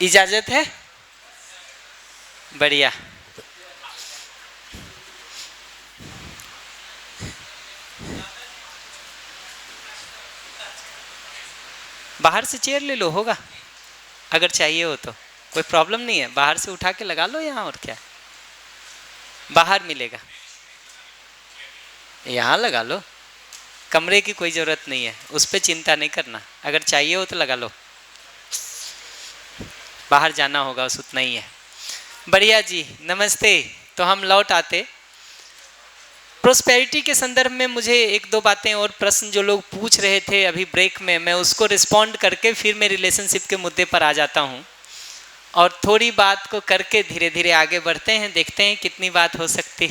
इजाजत है? बढ़िया। बाहर से चेयर ले लो, होगा अगर चाहिए हो तो, कोई प्रॉब्लम नहीं है, बाहर से उठा के लगा लो यहाँ, और क्या, बाहर मिलेगा, यहाँ लगा लो, कमरे की कोई ज़रूरत नहीं है, उस पर चिंता नहीं करना, अगर चाहिए हो तो लगा लो, बाहर जाना होगा बस उतना ही है। बढ़िया जी, नमस्ते। तो हम लौट आते प्रोस्पेरिटी के संदर्भ में। मुझे एक दो बातें और प्रश्न जो लोग पूछ रहे थे अभी ब्रेक में, मैं उसको रिस्पॉन्ड करके फिर मैं रिलेशनशिप के मुद्दे पर आ जाता हूँ, और थोड़ी बात को करके धीरे धीरे आगे बढ़ते हैं, देखते हैं कितनी बात हो सकती।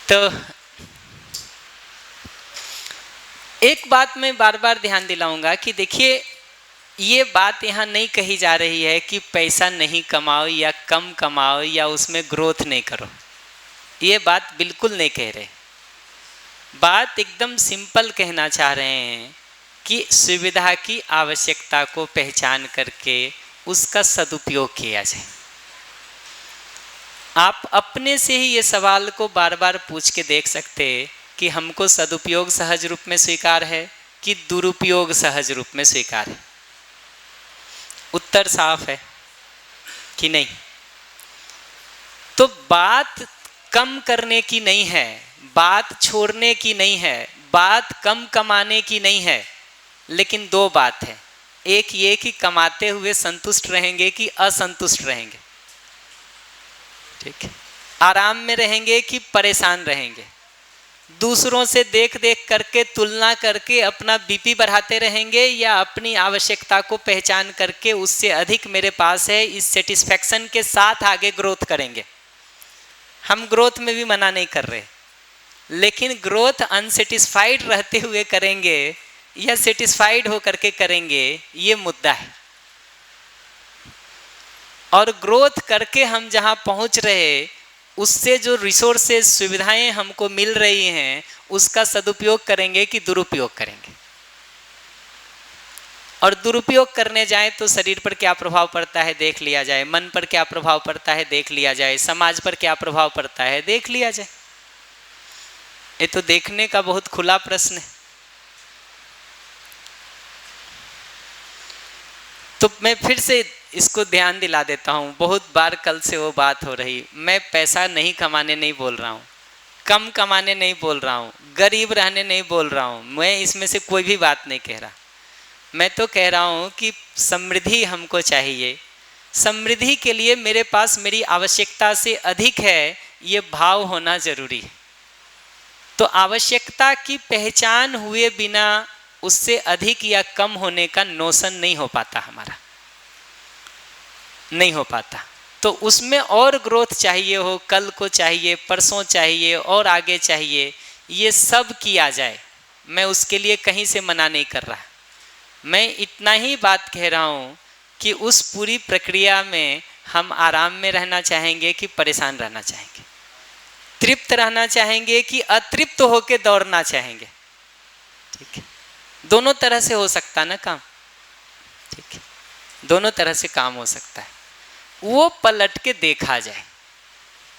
तो एक बात मैं बार बार ध्यान दिलाऊंगा कि देखिए, ये बात यहाँ नहीं कही जा रही है कि पैसा नहीं कमाओ या कम कमाओ या उसमें ग्रोथ नहीं करो, ये बात बिल्कुल नहीं कह रहे। बात एकदम सिंपल कहना चाह रहे हैं कि सुविधा की आवश्यकता को पहचान करके उसका सदुपयोग किया जाए। आप अपने से ही ये सवाल को बार बार पूछ के देख सकते कि हमको सदुपयोग सहज रूप में स्वीकार है कि दुरुपयोग सहज रूप में स्वीकार है। उत्तर साफ है कि नहीं? तो बात कम करने की नहीं है, बात छोड़ने की नहीं है, बात कम कमाने की नहीं है, लेकिन दो बात है। एक ये कि कमाते हुए संतुष्ट रहेंगे कि असंतुष्ट रहेंगे, ठीक है, आराम में रहेंगे कि परेशान रहेंगे, दूसरों से देख देख करके तुलना करके अपना बीपी बढ़ाते रहेंगे या अपनी आवश्यकता को पहचान करके उससे अधिक मेरे पास है, इस सेटिस्फैक्शन के साथ आगे ग्रोथ करेंगे। हम ग्रोथ में भी मना नहीं कर रहे, लेकिन ग्रोथ अनसेटिस्फाइड रहते हुए करेंगे या सेटिस्फाइड हो करके करेंगे, ये मुद्दा है। और ग्रोथ करके हम जहाँ पहुँच रहे, उससे जो रिसोर्सेज सुविधाएं हमको मिल रही हैं, उसका सदुपयोग करेंगे कि दुरुपयोग करेंगे। और दुरुपयोग करने जाएं तो शरीर पर क्या प्रभाव पड़ता है देख लिया जाए, मन पर क्या प्रभाव पड़ता है देख लिया जाए, समाज पर क्या प्रभाव पड़ता है देख लिया जाए। ये तो देखने का बहुत खुला प्रश्न है। तो मैं फिर से इसको ध्यान दिला देता हूँ, बहुत बार कल से वो बात हो रही, मैं पैसा नहीं कमाने नहीं बोल रहा हूँ, कम कमाने नहीं बोल रहा हूँ, गरीब रहने नहीं बोल रहा हूँ, मैं इसमें से कोई भी बात नहीं कह रहा। मैं तो कह रहा हूँ कि समृद्धि हमको चाहिए, समृद्धि के लिए मेरे पास मेरी आवश्यकता से अधिक है, ये भाव होना जरूरी है। तो आवश्यकता की पहचान हुए बिना उससे अधिक या कम होने का नोशन नहीं हो पाता, हमारा नहीं हो पाता। तो उसमें और ग्रोथ चाहिए हो, कल को चाहिए, परसों चाहिए और आगे चाहिए, ये सब किया जाए, मैं उसके लिए कहीं से मना नहीं कर रहा। मैं इतना ही बात कह रहा हूँ कि उस पूरी प्रक्रिया में हम आराम में रहना चाहेंगे कि परेशान रहना चाहेंगे, तृप्त रहना चाहेंगे कि अतृप्त होकर दौड़ना चाहेंगे, ठीक है। दोनों तरह से हो सकता ना काम, ठीक है, दोनों तरह से काम हो सकता है, वो पलट के देखा जाए।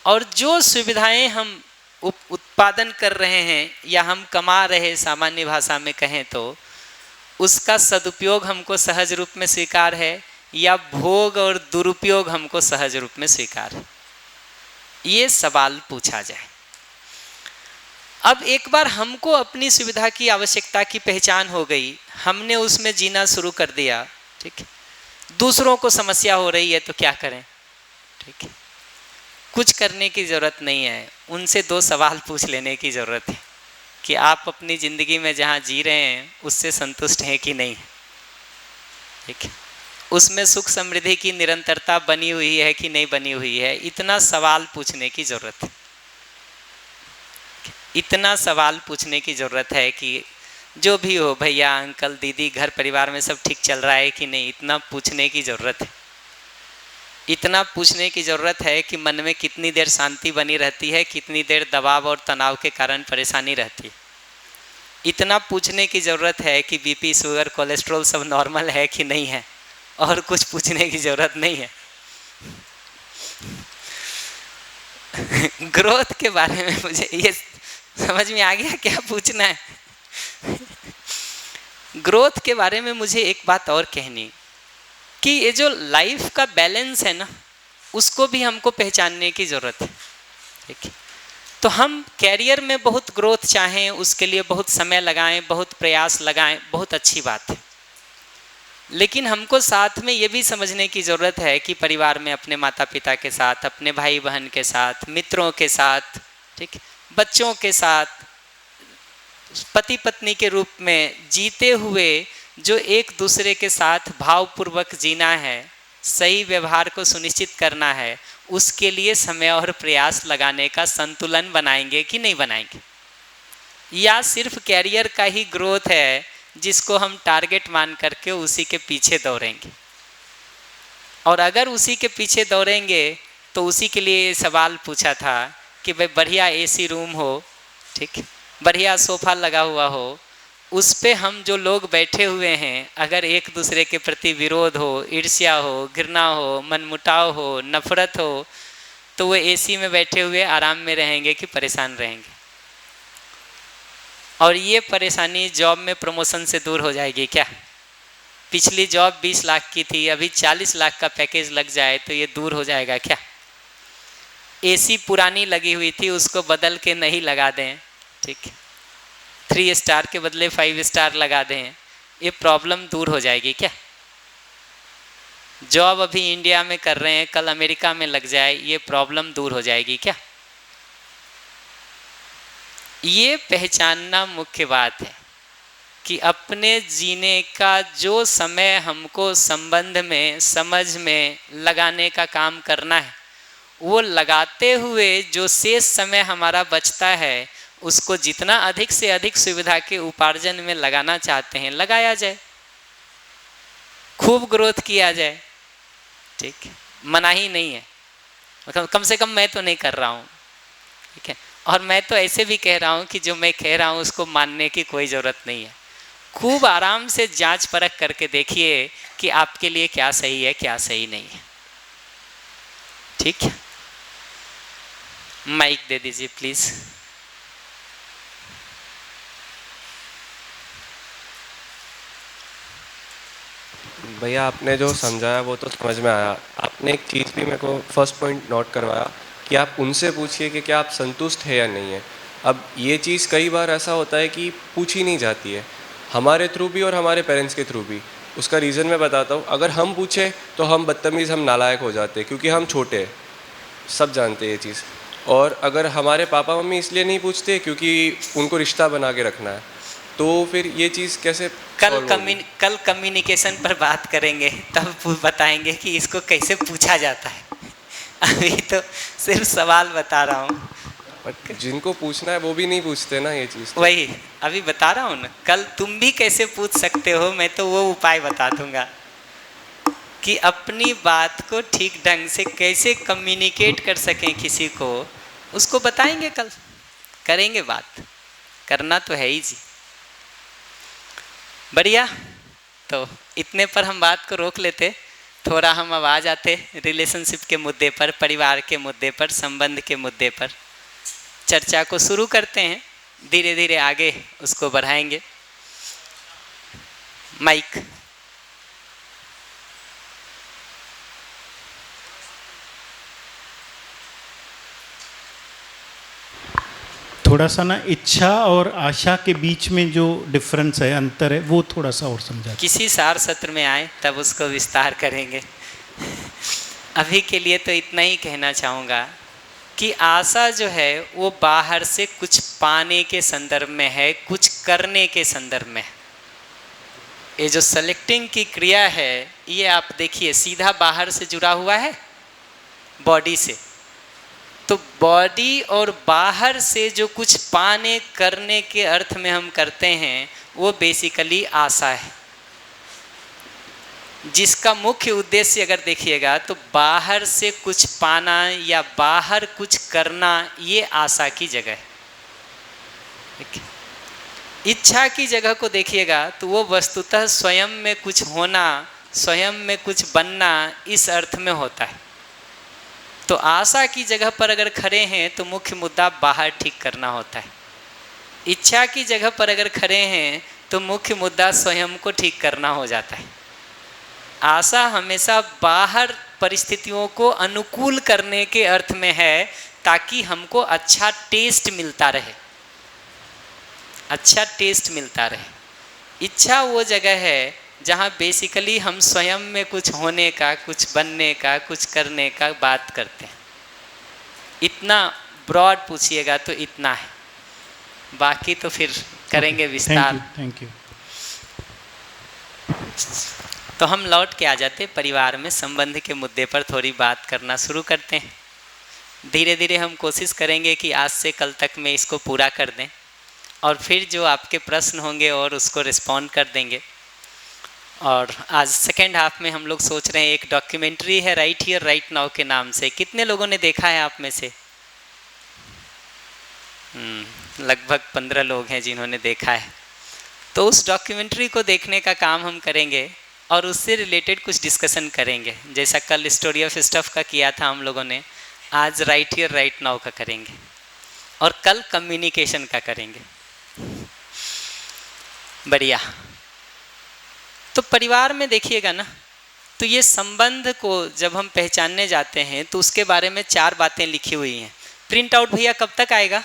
और जो सुविधाएं हम उत्पादन कर रहे हैं या हम कमा रहे, सामान्य भाषा में कहें तो, उसका सदुपयोग हमको सहज रूप में स्वीकार है या भोग और दुरुपयोग हमको सहज रूप में स्वीकार है, ये सवाल पूछा जाए। अब एक बार हमको अपनी सुविधा की आवश्यकता की पहचान हो गई, हमने उसमें जीना शुरू कर दिया, ठीक है। दूसरों को समस्या हो रही है तो क्या करें, ठीक है, कुछ करने की ज़रूरत नहीं है, उनसे दो सवाल पूछ लेने की ज़रूरत है कि आप अपनी ज़िंदगी में जहाँ जी रहे हैं उससे संतुष्ट हैं कि नहीं, ठीक है, उसमें सुख समृद्धि की निरंतरता बनी हुई है कि नहीं बनी हुई है, इतना सवाल पूछने की ज़रूरत है। इतना सवाल पूछने की ज़रूरत है कि जो भी हो, भैया अंकल दीदी, घर परिवार में सब ठीक चल रहा है कि नहीं, इतना पूछने की ज़रूरत है। इतना पूछने की ज़रूरत है कि मन में कितनी देर शांति बनी रहती है, कितनी देर दबाव और तनाव के कारण परेशानी रहती है। इतना पूछने की ज़रूरत है कि बीपी, शुगर, कोलेस्ट्रॉल सब नॉर्मल है कि नहीं है, और कुछ पूछने की ज़रूरत नहीं है। ग्रोथ के बारे में मुझे ये समझ में आ गया क्या पूछना है। ग्रोथ के बारे में मुझे एक बात और कहनी कि ये जो लाइफ का बैलेंस है ना, उसको भी हमको पहचानने की ज़रूरत है। ठीक है, तो हम कैरियर में बहुत ग्रोथ चाहें, उसके लिए बहुत समय लगाएं, बहुत प्रयास लगाएं, बहुत अच्छी बात है। लेकिन हमको साथ में ये भी समझने की ज़रूरत है कि परिवार में अपने माता पिता के साथ, अपने भाई बहन के साथ, मित्रों के साथ, ठीक, बच्चों के साथ, पति पत्नी के रूप में जीते हुए जो एक दूसरे के साथ भावपूर्वक जीना है, सही व्यवहार को सुनिश्चित करना है, उसके लिए समय और प्रयास लगाने का संतुलन बनाएंगे कि नहीं बनाएंगे? या सिर्फ कैरियर का ही ग्रोथ है जिसको हम टारगेट मान करके उसी के पीछे दौड़ेंगे? और अगर उसी के पीछे दौड़ेंगे तो उसी के लिए सवाल पूछा था कि भाई बढ़िया एसी रूम हो, ठीक, बढ़िया सोफा लगा हुआ हो, उस पे हम जो लोग बैठे हुए हैं, अगर एक दूसरे के प्रति विरोध हो, ईर्ष्या हो, घृणा हो, मनमुटाव हो, नफरत हो, तो वो एसी में बैठे हुए आराम में रहेंगे कि परेशान रहेंगे? और ये परेशानी जॉब में प्रमोशन से दूर हो जाएगी क्या? पिछली जॉब 20 लाख की थी, अभी 40 लाख का पैकेज लग जाए तो ये दूर हो जाएगा क्या? एसी पुरानी लगी हुई थी, उसको बदल के नहीं लगा दें, ठीक, 3 स्टार के बदले 5 स्टार लगा दें, ये प्रॉब्लम दूर हो जाएगी क्या? जॉब अभी इंडिया में कर रहे हैं, कल अमेरिका में लग जाए, ये प्रॉब्लम दूर हो जाएगी क्या? ये पहचानना मुख्य बात है कि अपने जीने का जो समय हमको संबंध में, समझ में लगाने का काम करना है, वो लगाते हुए जो शेष समय हमारा बचता है, उसको जितना अधिक से अधिक सुविधा के उपार्जन में लगाना चाहते हैं, लगाया जाए, खूब ग्रोथ किया जाए। ठीक, मनाही नहीं है, कम से कम मैं तो नहीं कर रहा हूँ, ठीक है। और मैं तो ऐसे भी कह रहा हूँ कि जो मैं कह रहा हूँ उसको मानने की कोई ज़रूरत नहीं है। खूब आराम से जांच परख करके देखिए कि आपके लिए क्या सही है, क्या सही नहीं है। ठीक है, माइक दे दीजिए प्लीज़। भैया आपने जो समझाया वो तो समझ में आया। आपने एक चीज़ भी मेरे को फर्स्ट पॉइंट नोट करवाया कि आप उनसे पूछिए कि क्या आप संतुष्ट है या नहीं है। अब ये चीज़ कई बार ऐसा होता है कि पूछी नहीं जाती है, हमारे थ्रू भी और हमारे पेरेंट्स के थ्रू भी। उसका रीज़न मैं बताता हूँ। अगर हम पूछें तो हम बदतमीज़, हम नालायक हो जाते हैं क्योंकि हम छोटे हैं, सब जानते हैं ये चीज़। और अगर हमारे पापा मम्मी इसलिए नहीं पूछते क्योंकि उनको रिश्ता बना के रखना है, तो फिर ये चीज़ कैसे कल कम्युनिकेशन पर बात करेंगे, तब बताएंगे कि इसको कैसे पूछा जाता है। अभी तो सिर्फ सवाल बता रहा हूँ, जिनको पूछना है वो भी नहीं पूछते ना ये चीज़। तो वही अभी बता रहा हूँ ना, कल तुम भी कैसे पूछ सकते हो, मैं तो वो उपाय बता दूंगा कि अपनी बात को ठीक ढंग से कैसे कम्युनिकेट कर सकें किसी को, उसको बताएंगे, कल करेंगे बात, करना तो है ही जी। बढ़िया, तो इतने पर हम बात को रोक लेते, थोड़ा हम अब आ जाते रिलेशनशिप के मुद्दे पर, परिवार के मुद्दे पर, संबंध के मुद्दे पर चर्चा को शुरू करते हैं। धीरे धीरे आगे उसको बढ़ाएंगे। माइक। थोड़ा सा ना इच्छा और आशा के बीच में जो डिफरेंस है, अंतर है, वो थोड़ा सा और समझा। किसी सार सत्र में आए तब उसको विस्तार करेंगे। अभी के लिए तो इतना ही कहना चाहूँगा कि आशा जो है वो बाहर से कुछ पाने के संदर्भ में है, कुछ करने के संदर्भ में है। ये जो सेलेक्टिंग की क्रिया है, ये आप देखिए सीधा बाहर से जुड़ा हुआ है बॉडी से। तो बॉडी और बाहर से जो कुछ पाने करने के अर्थ में हम करते हैं, वो बेसिकली आशा है, जिसका मुख्य उद्देश्य अगर देखिएगा तो बाहर से कुछ पाना या बाहर कुछ करना, ये आशा की जगह है। इच्छा की जगह को देखिएगा तो वो वस्तुतः स्वयं में कुछ होना, स्वयं में कुछ बनना, इस अर्थ में होता है। तो आशा की जगह पर अगर खड़े हैं तो मुख्य मुद्दा बाहर ठीक करना होता है। इच्छा की जगह पर अगर खड़े हैं तो मुख्य मुद्दा स्वयं को ठीक करना हो जाता है। आशा हमेशा बाहर परिस्थितियों को अनुकूल करने के अर्थ में है, ताकि हमको अच्छा टेस्ट मिलता रहे, अच्छा टेस्ट मिलता रहे। इच्छा वो जगह है जहाँ बेसिकली हम स्वयं में कुछ होने का, कुछ बनने का, कुछ करने का बात करते हैं। इतना ब्रॉड पूछिएगा तो इतना है, बाकी तो फिर करेंगे विस्तार। Thank you. तो हम लौट के आ जाते परिवार में संबंध के मुद्दे पर थोड़ी बात करना शुरू करते हैं। धीरे धीरे हम कोशिश करेंगे कि आज से कल तक में इसको पूरा कर दें, और फिर जो आपके प्रश्न होंगे और उसको रिस्पॉन्ड कर देंगे। और आज सेकेंड हाफ में हम लोग सोच रहे हैं, एक डॉक्यूमेंट्री है राइट हियर राइट नाउ के नाम से। कितने लोगों ने देखा है आप में से? लगभग 15 लोग हैं जिन्होंने देखा है। तो उस डॉक्यूमेंट्री को देखने का काम हम करेंगे और उससे रिलेटेड कुछ डिस्कशन करेंगे। जैसा कल स्टोरी ऑफ स्टफ का किया था हम लोगों ने, आज राइट हियर राइट नाउ का करेंगे, और कल कम्युनिकेशन का करेंगे। बढ़िया। तो परिवार में देखिएगा ना, तो ये संबंध को जब हम पहचानने जाते हैं तो उसके बारे में 4 बातें लिखी हुई हैं। प्रिंट आउट भैया कब तक आएगा?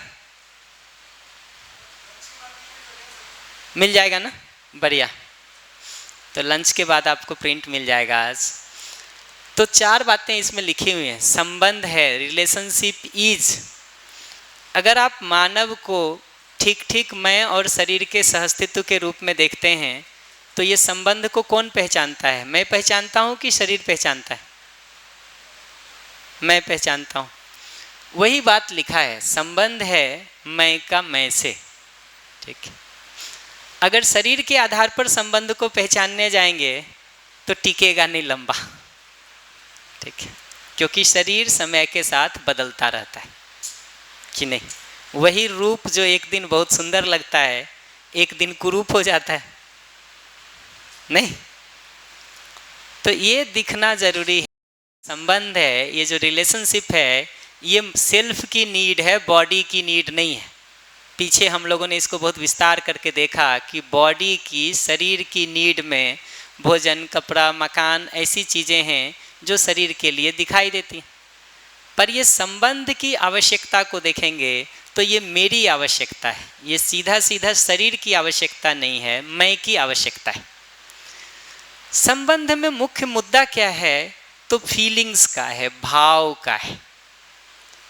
मिल जाएगा ना? बढ़िया। तो लंच के बाद आपको प्रिंट मिल जाएगा आज। तो 4 बातें इसमें लिखी हुई हैं। संबंध है, रिलेशनशिप इज। अगर आप मानव को ठीक ठीक मैं और शरीर के सहअस्तित्व के रूप में देखते हैं तो ये संबंध को कौन पहचानता है? मैं पहचानता हूँ कि शरीर पहचानता है? मैं पहचानता हूँ। वही बात लिखा है, संबंध है मैं का मैं से। ठीक है। अगर शरीर के आधार पर संबंध को पहचानने जाएंगे तो टिकेगा नहीं लंबा। ठीक है, क्योंकि शरीर समय के साथ बदलता रहता है कि नहीं? वही रूप जो एक दिन बहुत सुंदर लगता है, एक दिन कुरूप हो जाता है, नहीं? तो ये दिखना जरूरी है। संबंध है, ये जो रिलेशनशिप है, ये सेल्फ की नीड है, बॉडी की नीड नहीं है। पीछे हम लोगों ने इसको बहुत विस्तार करके देखा कि बॉडी की, शरीर की नीड में भोजन, कपड़ा, मकान ऐसी चीज़ें हैं जो शरीर के लिए दिखाई देती हैं। पर ये संबंध की आवश्यकता को देखेंगे तो ये मेरी आवश्यकता है, ये सीधा सीधा शरीर की आवश्यकता नहीं है, मैं की आवश्यकता है। संबंध में मुख्य मुद्दा क्या है? तो फीलिंग्स का है, भाव का है।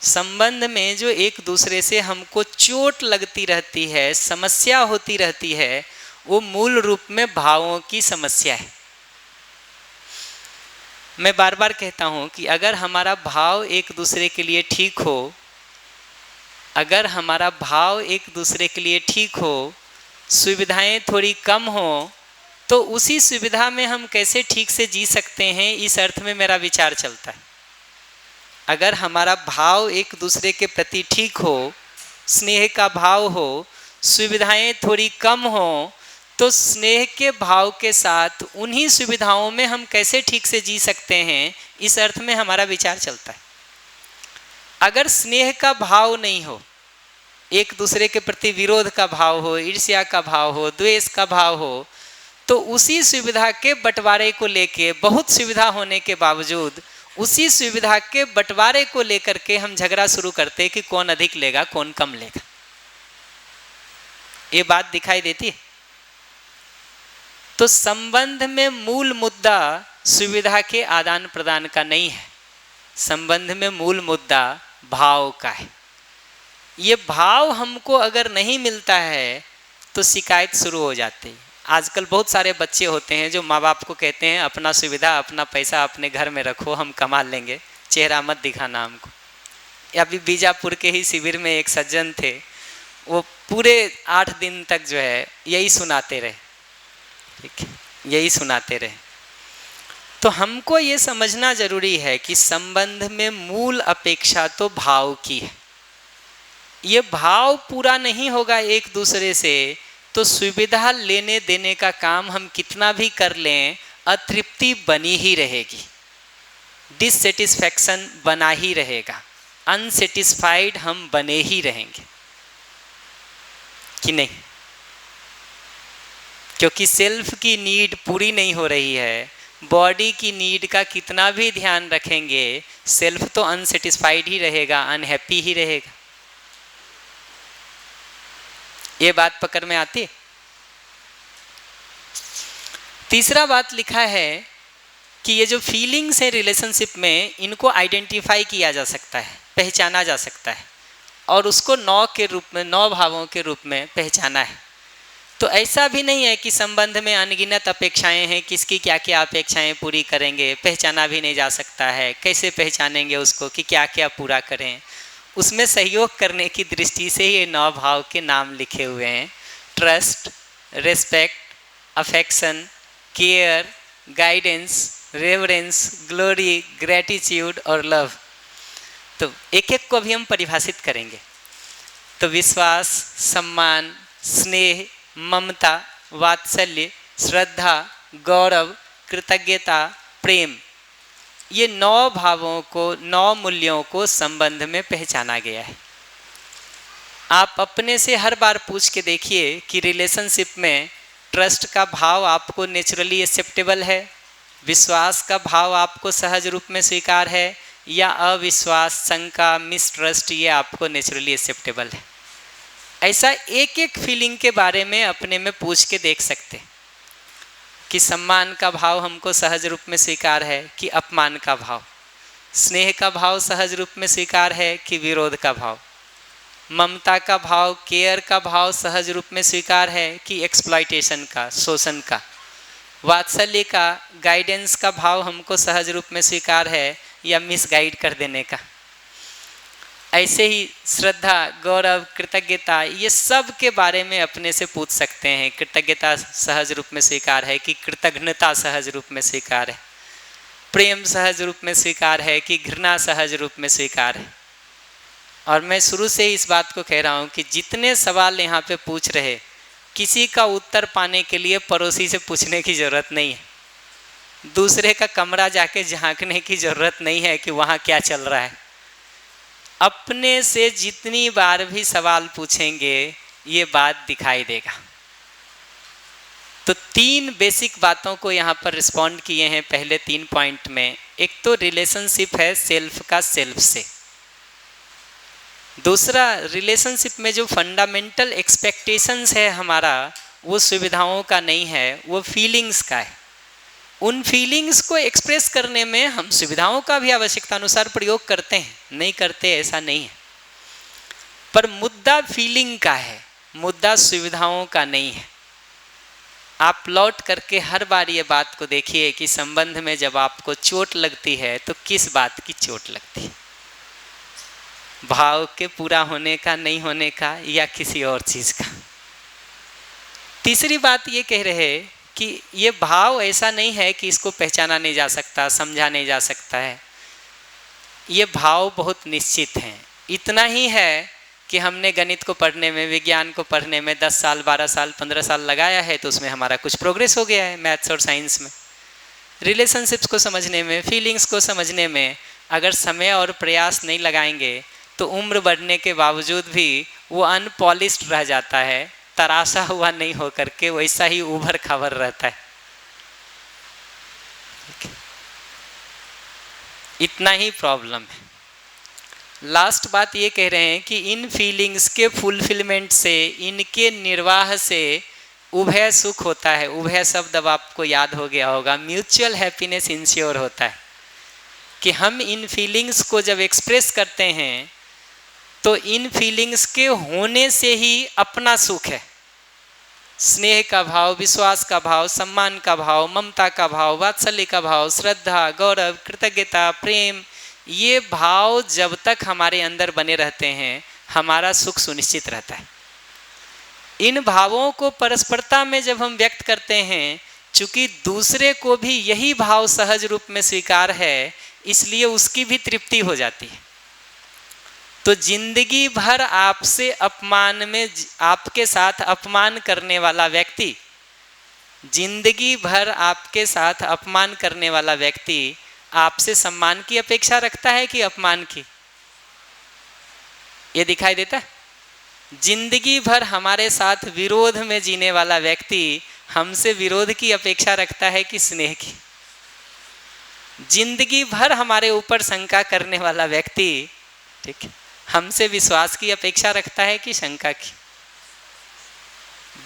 संबंध में जो एक दूसरे से हमको चोट लगती रहती है, समस्या होती रहती है, वो मूल रूप में भावों की समस्या है। मैं बार बार कहता हूँ कि अगर हमारा भाव एक दूसरे के लिए ठीक हो, अगर हमारा भाव एक दूसरे के लिए ठीक हो, सुविधाएं थोड़ी कम हो, तो उसी सुविधा में हम कैसे ठीक से जी सकते हैं, इस अर्थ में मेरा विचार चलता है। अगर हमारा भाव एक दूसरे के प्रति ठीक हो, स्नेह का भाव हो, सुविधाएं थोड़ी कम हो, तो स्नेह के भाव के साथ उन्हीं सुविधाओं में हम कैसे ठीक से जी सकते हैं, इस अर्थ में हमारा विचार चलता है। अगर स्नेह का भाव नहीं हो, एक दूसरे के प्रति विरोध का भाव हो, ईर्ष्या का भाव हो, द्वेष का भाव हो, तो उसी सुविधा के बंटवारे को लेके, बहुत सुविधा होने के बावजूद उसी सुविधा के बंटवारे को लेकर के हम झगड़ा शुरू करते कि कौन अधिक लेगा, कौन कम लेगा। ये बात दिखाई देती है। तो संबंध में मूल मुद्दा सुविधा के आदान प्रदान का नहीं है, संबंध में मूल मुद्दा भाव का है। ये भाव हमको अगर नहीं मिलता है तो शिकायत शुरू हो जाती है। आजकल बहुत सारे बच्चे होते हैं जो माँ बाप को कहते हैं अपना सुविधा, अपना पैसा अपने घर में रखो, हम कमा लेंगे, चेहरा मत दिखाना हमको। अभी बीजापुर के ही शिविर में एक सज्जन थे, वो पूरे 8 दिन तक जो है यही सुनाते रहे। ठीक है, यही सुनाते रहे। तो हमको ये समझना जरूरी है कि संबंध में मूल अपेक्षा तो भाव की है। ये भाव पूरा नहीं होगा एक दूसरे से तो सुविधा लेने देने का काम हम कितना भी कर लें, अतृप्ति बनी ही रहेगी, डिससेटिस्फैक्शन बना ही रहेगा, अनसेटिस्फाइड हम बने ही रहेंगे कि नहीं? क्योंकि सेल्फ की नीड पूरी नहीं हो रही है, बॉडी की नीड का कितना भी ध्यान रखेंगे, सेल्फ तो अनसेटिस्फाइड ही रहेगा, अनहैप्पी ही रहेगा। ये बात पकड़ में आती है? तीसरा बात लिखा है कि ये जो फीलिंग्स है रिलेशनशिप में, इनको आइडेंटिफाई किया जा सकता है, पहचाना जा सकता है, और उसको 9 के रूप में, 9 भावों के रूप में पहचाना है। तो ऐसा भी नहीं है कि संबंध में अनगिनत अपेक्षाएं हैं, किसकी क्या क्या अपेक्षाएं पूरी करेंगे, पहचाना भी नहीं जा सकता है। कैसे पहचानेंगे उसको कि क्या क्या पूरा करें? उसमें सहयोग करने की दृष्टि से ये 9 भाव के नाम लिखे हुए हैं: trust, respect, affection, care, guidance, reverence, glory, gratitude और लव। तो एक एक को अभी हम परिभाषित करेंगे। तो विश्वास, सम्मान, स्नेह, ममता, वात्सल्य, श्रद्धा, गौरव, कृतज्ञता, प्रेम, ये 9 भावों को, 9 मूल्यों को संबंध में पहचाना गया है। आप अपने से हर बार पूछ के देखिए कि रिलेशनशिप में ट्रस्ट का भाव आपको नेचुरली एक्सेप्टेबल है, विश्वास का भाव आपको सहज रूप में स्वीकार है, या अविश्वास, शंका, मिसट्रस्ट ये आपको नेचुरली एक्सेप्टेबल है। ऐसा एक एक फीलिंग के बारे में अपने में पूछ के देख सकते कि सम्मान का भाव हमको सहज रूप में स्वीकार है कि अपमान का भाव, स्नेह का भाव सहज रूप में स्वीकार है कि विरोध का भाव, ममता का भाव, केयर का भाव सहज रूप में स्वीकार है कि एक्सप्लॉयटेशन का, शोषण का, वात्सल्य का, गाइडेंस का भाव हमको सहज रूप में स्वीकार है या मिसगाइड कर देने का। ऐसे ही श्रद्धा, गौरव, कृतज्ञता, ये सब के बारे में अपने से पूछ सकते हैं। कृतज्ञता सहज रूप में स्वीकार है कि कृतज्ञता सहज रूप में स्वीकार है, प्रेम सहज रूप में स्वीकार है कि घृणा सहज रूप में स्वीकार है। और मैं शुरू से ही इस बात को कह रहा हूँ कि जितने सवाल यहाँ पे पूछ रहे, किसी का उत्तर पाने के लिए पड़ोसी से पूछने की ज़रूरत नहीं है, दूसरे का कमरा जाके झांकने की ज़रूरत नहीं है कि वहाँ क्या चल रहा है। अपने से जितनी बार भी सवाल पूछेंगे ये बात दिखाई देगा। तो 3 बेसिक बातों को यहाँ पर रिस्पॉन्ड किए हैं पहले 3 पॉइंट में। एक तो रिलेशनशिप है सेल्फ का सेल्फ से, दूसरा रिलेशनशिप में जो फंडामेंटल एक्सपेक्टेशंस है हमारा, वो सुविधाओं का नहीं है, वो फीलिंग्स का है। उन फीलिंग्स को एक्सप्रेस करने में हम सुविधाओं का भी आवश्यकता अनुसार प्रयोग करते हैं, नहीं करते ऐसा नहीं है, पर मुद्दा फीलिंग का है, मुद्दा सुविधाओं का नहीं है। आप लौट करके हर बार ये बात को देखिए कि संबंध में जब आपको चोट लगती है तो किस बात की चोट लगती है, भाव के पूरा होने का, नहीं होने का, या किसी और चीज़ का। तीसरी बात ये कह रहे कि ये भाव ऐसा नहीं है कि इसको पहचाना नहीं जा सकता, समझा नहीं जा सकता है। ये भाव बहुत निश्चित हैं। इतना ही है कि हमने गणित को पढ़ने में, विज्ञान को पढ़ने में 10 साल, 12 साल, 15 साल लगाया है, तो उसमें हमारा कुछ प्रोग्रेस हो गया है मैथ्स और साइंस में। रिलेशनशिप्स को समझने में, फीलिंग्स को समझने में अगर समय और प्रयास नहीं लगाएंगे तो उम्र बढ़ने के बावजूद भी वो अनपॉलिश्ड रह जाता है, तराशा हुआ नहीं हो करके वैसा ही उभर खावर रहता है। इतना ही प्रॉब्लम है। लास्ट बात ये कह रहे हैं कि इन फीलिंग्स के फुलफिलमेंट से, इनके निर्वाह से उभय सुख होता है। उभय शब्द अब आपको याद हो गया होगा, म्यूचुअल हैप्पीनेस इंश्योर होता है कि हम इन फीलिंग्स को जब एक्सप्रेस करते हैं तो इन फीलिंग्स के होने से ही अपना सुख है। स्नेह का भाव, विश्वास का भाव, सम्मान का भाव, ममता का भाव, वात्सल्य का भाव, श्रद्धा, गौरव, कृतज्ञता, प्रेम, ये भाव जब तक हमारे अंदर बने रहते हैं हमारा सुख सुनिश्चित रहता है। इन भावों को परस्परता में जब हम व्यक्त करते हैं, चूंकि दूसरे को भी यही भाव सहज रूप में स्वीकार है, इसलिए उसकी भी तृप्ति हो जाती है। तो जिंदगी भर आपसे अपमान में, आपके साथ अपमान करने वाला व्यक्ति, जिंदगी भर आपके साथ अपमान करने वाला व्यक्ति आपसे सम्मान की अपेक्षा रखता है कि अपमान की? ये दिखाई देता है? जिंदगी भर हमारे साथ विरोध में जीने वाला व्यक्ति हमसे विरोध की अपेक्षा रखता है कि स्नेह की? जिंदगी भर हमारे ऊपर शंका करने वाला व्यक्ति, ठीक है, हमसे विश्वास की अपेक्षा रखता है कि शंका की?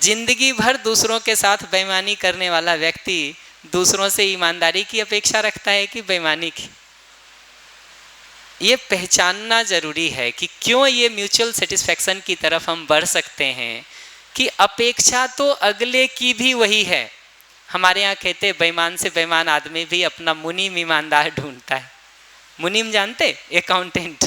जिंदगी भर दूसरों के साथ बेईमानी करने वाला व्यक्ति दूसरों से ईमानदारी की अपेक्षा रखता है कि बेईमानी की? ये पहचानना जरूरी है कि क्यों ये म्यूचुअल सेटिस्फैक्शन की तरफ हम बढ़ सकते हैं कि अपेक्षा तो अगले की भी वही है। हमारे यहाँ कहते बेईमान से बेईमान आदमी भी अपना मुनीम ईमानदार ढूंढता है। मुनीम जानते? अकाउंटेंट।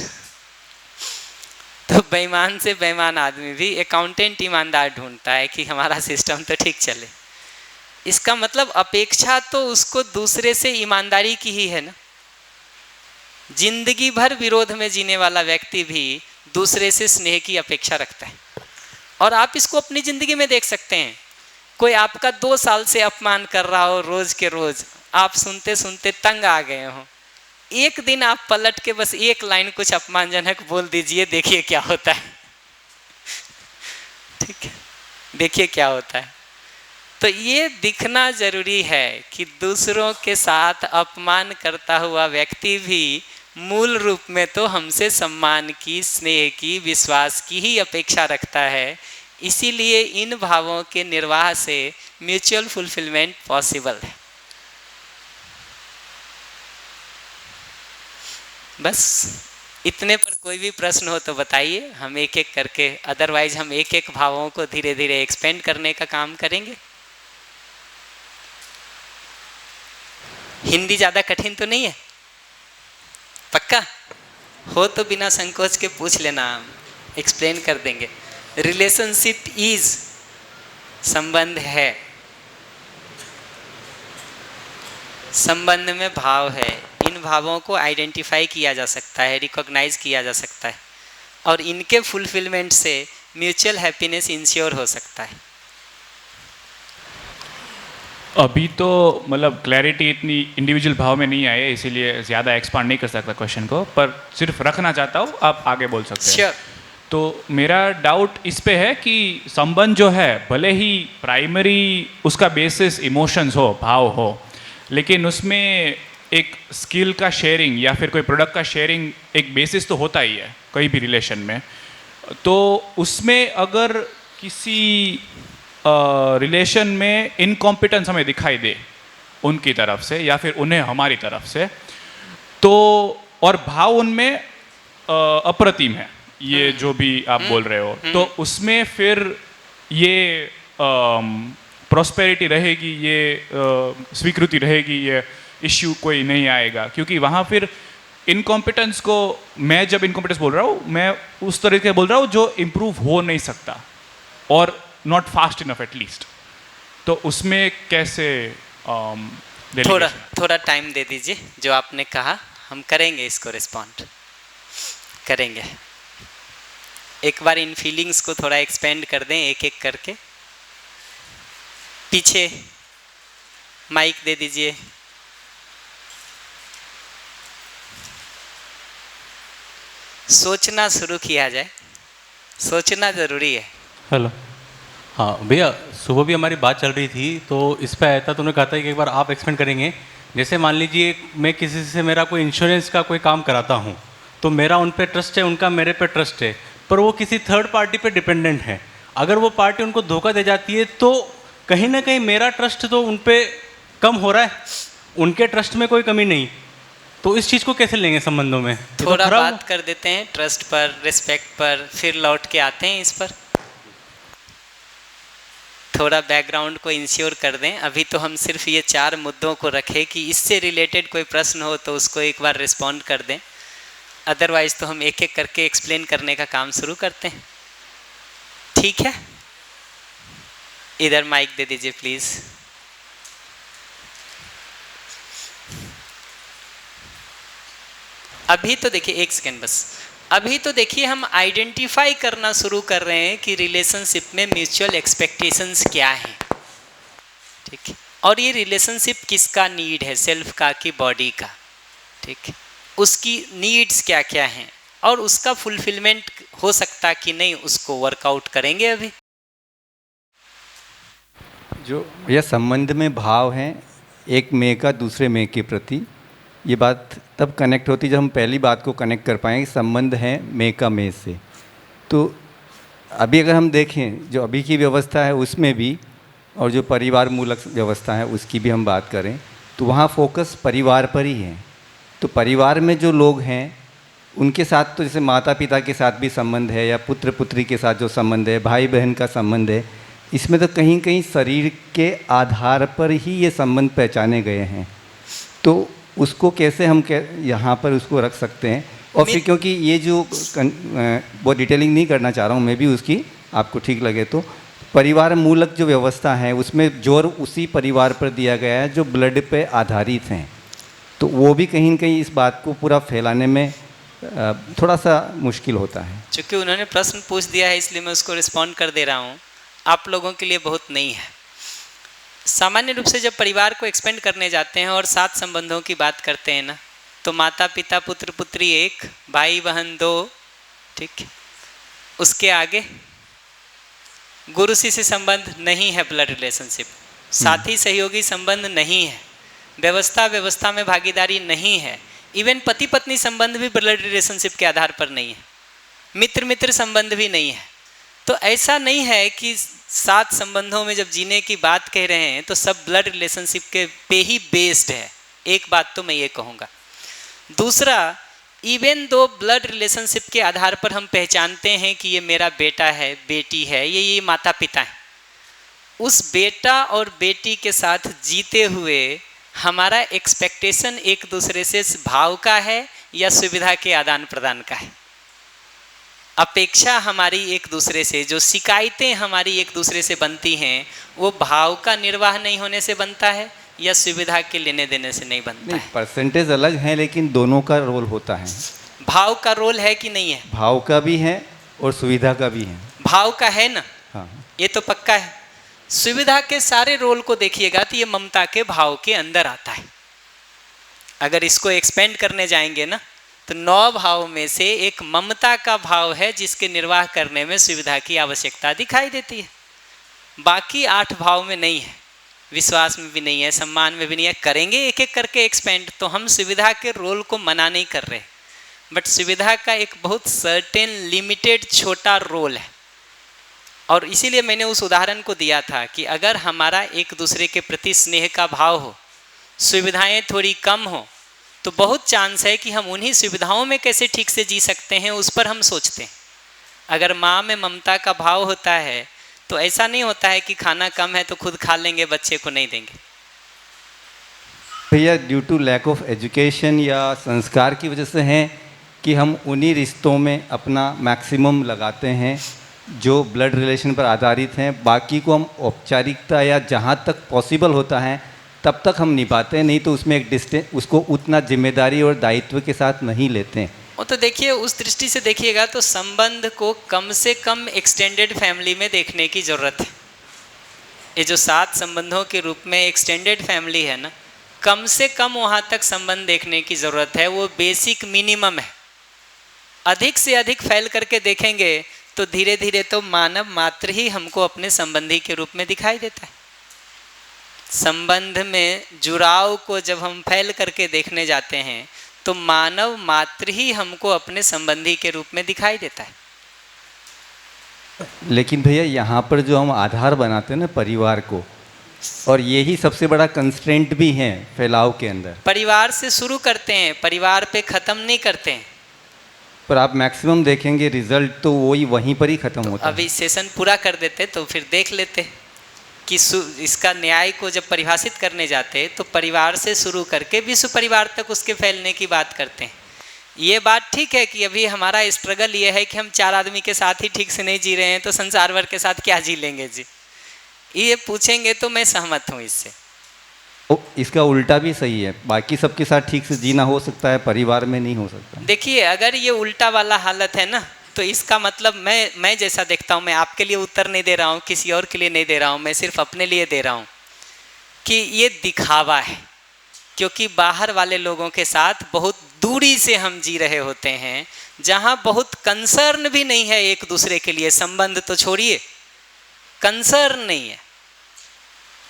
तो बेईमान से बेईमान आदमी भी अकाउंटेंट ईमानदार ढूंढता है कि हमारा सिस्टम तो ठीक चले। इसका मतलब अपेक्षा तो उसको दूसरे से ईमानदारी की ही है ना। जिंदगी भर विरोध में जीने वाला व्यक्ति भी दूसरे से स्नेह की अपेक्षा रखता है। और आप इसको अपनी जिंदगी में देख सकते हैं। कोई आपका 2 साल से अपमान कर रहा हो रोज के रोज, आप सुनते सुनते तंग आ गए हो, एक दिन आप पलट के बस एक लाइन कुछ अपमानजनक बोल दीजिए, देखिए क्या होता है। ठीक है, देखिए क्या होता है। तो ये दिखना जरूरी है कि दूसरों के साथ अपमान करता हुआ व्यक्ति भी मूल रूप में तो हमसे सम्मान की, स्नेह की, विश्वास की ही अपेक्षा रखता है। इसीलिए इन भावों के निर्वाह से म्यूचुअल फुलफिलमेंट पॉसिबल है। बस इतने पर कोई भी प्रश्न हो तो बताइए, हम एक एक करके, अदरवाइज हम एक एक भावों को धीरे धीरे एक्सपेंड करने का काम करेंगे। हिंदी ज़्यादा कठिन तो नहीं है? पक्का हो तो बिना संकोच के पूछ लेना, हम एक्सप्लेन कर देंगे। रिलेशनशिप इज, संबंध है, संबंध में भाव है। इन भावों को आइडेंटिफाई किया जा सकता है, रिकॉग्नाइज किया जा सकता है, और इनके फुलफिलमेंट से म्यूचुअल हैप्पीनेस इंश्योर हो सकता है। अभी तो मतलब क्लैरिटी इतनी इंडिविजुअल भाव में नहीं आई है, इसीलिए ज़्यादा एक्सपांड नहीं कर सकता क्वेश्चन को, पर सिर्फ रखना चाहता हूँ, आप आगे बोल सकते हैं। Sure. तो मेरा डाउट इस पे है कि संबंध जो है भले ही प्राइमरी उसका बेसिस इमोशंस हो, भाव हो, लेकिन उसमें एक स्किल का शेयरिंग या फिर कोई प्रोडक्ट का शेयरिंग एक बेसिस तो होता ही है कोई भी रिलेशन में। तो उसमें अगर किसी रिलेशन में इनकॉम्पिटेंस हमें दिखाई दे उनकी तरफ से या फिर उन्हें हमारी तरफ से, तो और भाव उनमें अप्रतिम है, ये जो भी आप बोल रहे हो, तो उसमें फिर ये प्रॉस्पेरिटी रहेगी, ये स्वीकृति रहेगी, ये इश्यू कोई नहीं आएगा। क्योंकि वहाँ फिर इनकॉम्पिटेंस को, मैं जब इनकॉम्पिटेंस बोल रहा हूँ, मैं उस तरीके से बोल रहा हूँ जो इम्प्रूव हो नहीं सकता और नॉट फास्ट इनफ एटलीस्ट। तो उसमें कैसे थोड़ा टाइम दे दीजिए, जो आपने कहा हम करेंगे, इसको रिस्पॉन्ड करेंगे। एक बार इन फीलिंग्स को थोड़ा एक्सपेंड कर दें एक एक करके। पीछे माइक दे दीजिए। सोचना शुरू किया जाए, सोचना ज़रूरी है। हेलो, हाँ भैया, सुबह भी हमारी बात चल रही थी तो इस पे आया था, तो उन्होंने कहा था कि एक बार आप एक्सप्लेन करेंगे। जैसे मान लीजिए मैं किसी से मेरा कोई इंश्योरेंस का कोई काम कराता हूँ, तो मेरा उन पे ट्रस्ट है, उनका मेरे पे ट्रस्ट है, पर वो किसी थर्ड पार्टी पे डिपेंडेंट है। अगर वो पार्टी उनको धोखा दे जाती है तो कहीं ना कहीं मेरा ट्रस्ट तो उन पे कम हो रहा है, उनके ट्रस्ट में कोई कमी नहीं। तो इस चीज़ को कैसे लेंगे संबंधों में? थोड़ा बात कर देते हैं ट्रस्ट पर, रिस्पेक्ट पर, फिर लौट के आते हैं इस पर। थोड़ा बैकग्राउंड को इंश्योर कर दें। अभी तो हम सिर्फ ये 4 मुद्दों को रखें कि इससे रिलेटेड कोई प्रश्न हो तो उसको एक बार रिस्पॉन्ड कर दें, अदरवाइज तो हम एक एक करके एक्सप्लेन करने का काम शुरू करते हैं। ठीक है, इधर माइक दे दीजिए प्लीज। अभी तो देखिए, एक सेकेंड बस, अभी तो देखिए हम आइडेंटिफाई करना शुरू कर रहे हैं कि रिलेशनशिप में म्यूचुअल एक्सपेक्टेशंस क्या हैं, ठीक है, और ये रिलेशनशिप किसका नीड है, सेल्फ का कि बॉडी का, ठीक है, उसकी नीड्स क्या क्या हैं और उसका फुलफिलमेंट हो सकता कि नहीं, उसको वर्कआउट करेंगे अभी। जो यह संबंध में भाव हैं एक मैं का दूसरे मैं के प्रति, ये बात तब कनेक्ट होती जब हम पहली बात को कनेक्ट कर पाएंगे, संबंध है मैं का मैं से। तो अभी अगर हम देखें जो अभी की व्यवस्था है उसमें भी, और जो परिवार मूलक व्यवस्था है उसकी भी हम बात करें, तो वहाँ फोकस परिवार पर ही है। तो परिवार में जो लोग हैं उनके साथ तो जैसे माता पिता के साथ भी संबंध है, या पुत्र पुत्री के साथ जो संबंध है, भाई बहन का संबंध है, इसमें तो कहीं कहीं शरीर के आधार पर ही ये संबंध पहचाने गए हैं। तो उसको कैसे हम यहाँ पर उसको रख सकते हैं? और फिर क्योंकि ये जो बहुत डिटेलिंग नहीं करना चाह रहा हूँ मैं भी, उसकी आपको ठीक लगे तो, परिवार मूलक जो व्यवस्था है उसमें जोर उसी परिवार पर दिया गया है जो ब्लड पे आधारित हैं। तो वो भी कहीं न कहीं इस बात को पूरा फैलाने में थोड़ा सा मुश्किल होता है। चूँकि उन्होंने प्रश्न पूछ दिया है इसलिए मैं उसको रिस्पॉन्ड कर दे रहा हूँ, आप लोगों के लिए बहुत नहीं है। सामान्य रूप से जब परिवार को एक्सपेंड करने जाते हैं और 7 संबंधों की बात करते हैं ना, तो माता पिता पुत्र पुत्री 1, भाई बहन 2, ठीक, उसके आगे गुरु शिष्य संबंध नहीं है, ब्लड रिलेशनशिप, साथी सहयोगी संबंध नहीं है, व्यवस्था में भागीदारी नहीं है, इवन पति पत्नी संबंध भी ब्लड रिलेशनशिप के आधार पर नहीं है, मित्र संबंध भी नहीं है। तो ऐसा नहीं है कि 7 संबंधों में जब जीने की बात कह रहे हैं तो सब ब्लड रिलेशनशिप के पे ही बेस्ड है। एक बात तो मैं ये कहूँगा। दूसरा, इवन दो ब्लड रिलेशनशिप के आधार पर हम पहचानते हैं कि ये मेरा बेटा है, बेटी है, ये माता पिता हैं, उस बेटा और बेटी के साथ जीते हुए हमारा एक्सपेक्टेशन एक दूसरे से भाव का है या सुविधा के आदान प्रदान का है। अपेक्षा हमारी एक दूसरे से, जो शिकायतें हमारी एक दूसरे से बनती हैं, वो भाव का निर्वाह नहीं होने से बनता है या सुविधा के लेने देने से नहीं बनता है। परसेंटेज अलग है लेकिन दोनों का रोल होता है। भाव का रोल है कि नहीं है? भाव का भी है और सुविधा का भी है। भाव का है ना? हाँ, ये तो पक्का है। सुविधा के सारे रोल को देखिएगा तो ये ममता के भाव के अंदर आता है। अगर इसको एक्सपेंड करने जाएंगे ना तो 9 भाव में से एक ममता का भाव है जिसके निर्वाह करने में सुविधा की आवश्यकता दिखाई देती है। बाकी 8 भाव में नहीं है, विश्वास में भी नहीं है, सम्मान में भी नहीं है। करेंगे एक एक करके एक्सपेंड, तो हम सुविधा के रोल को मना नहीं कर रहे, बट सुविधा का एक बहुत सर्टेन लिमिटेड छोटा रोल है। और इसीलिए मैंने उस उदाहरण को दिया था कि अगर हमारा एक दूसरे के प्रति स्नेह का भाव हो, सुविधाएं थोड़ी कम हो, तो बहुत चांस है कि हम उन्हीं सुविधाओं में कैसे ठीक से जी सकते हैं उस पर हम सोचते हैं। अगर माँ में ममता का भाव होता है तो ऐसा नहीं होता है कि खाना कम है तो खुद खा लेंगे, बच्चे को नहीं देंगे। भैया due to lack of education या संस्कार की वजह से है कि हम उन्हीं रिश्तों में अपना मैक्सिमम लगाते हैं जो ब्लड रिलेशन पर आधारित हैं। बाकी को हम औपचारिकता या जहाँ तक पॉसिबल होता है तब तक हम निभाते हैं, नहीं तो उसमें एक डिस्टेंस, उसको उतना जिम्मेदारी और दायित्व के साथ नहीं लेते हैं। वो तो देखिए, उस दृष्टि से देखिएगा तो संबंध को कम से कम एक्सटेंडेड फैमिली में देखने की ज़रूरत है। ये जो 7 संबंधों के रूप में एक्सटेंडेड फैमिली है ना, कम से कम वहाँ तक संबंध देखने की ज़रूरत है। वो बेसिक मिनिमम है। अधिक से अधिक फैल करके देखेंगे तो धीरे धीरे तो मानव मात्र ही हमको अपने संबंधी के रूप में दिखाई देता है। संबंध में जुड़ाव को जब हम फैल करके देखने जाते हैं तो मानव मात्र ही हमको अपने संबंधी के रूप में दिखाई देता है। लेकिन भैया यहाँ पर जो हम आधार बनाते हैं ना परिवार को, और यही सबसे बड़ा कंस्ट्रेंट भी है फैलाव के अंदर। परिवार से शुरू करते हैं, परिवार पे ख़त्म नहीं करते हैं। पर आप मैक्सिमम देखेंगे रिजल्ट तो वही वहीं पर ही ख़त्म होता है। अभी सेशन पूरा कर देते तो फिर देख लेते कि इसका न्याय को जब परिभाषित करने जाते तो परिवार से शुरू करके विश्व परिवार तक उसके फैलने की बात करते हैं। ये बात ठीक है कि अभी हमारा स्ट्रगल ये है कि हम 4 आदमी के साथ ही ठीक से नहीं जी रहे हैं, तो संसार भर के साथ क्या जी लेंगे जी, ये पूछेंगे तो मैं सहमत हूँ इससे। इसका उल्टा भी सही है, बाकी सबके साथ ठीक से जीना हो सकता है, परिवार में नहीं हो सकता। देखिए, अगर ये उल्टा वाला हालत है ना, तो इसका मतलब मैं जैसा देखता हूँ, मैं आपके लिए उत्तर नहीं दे रहा हूँ, किसी और के लिए नहीं दे रहा हूँ, मैं सिर्फ अपने लिए दे रहा हूँ कि ये दिखावा है। क्योंकि बाहर वाले लोगों के साथ बहुत दूरी से हम जी रहे होते हैं, जहाँ बहुत कंसर्न भी नहीं है एक दूसरे के लिए, संबंध तो छोड़िए, कंसर्न नहीं है।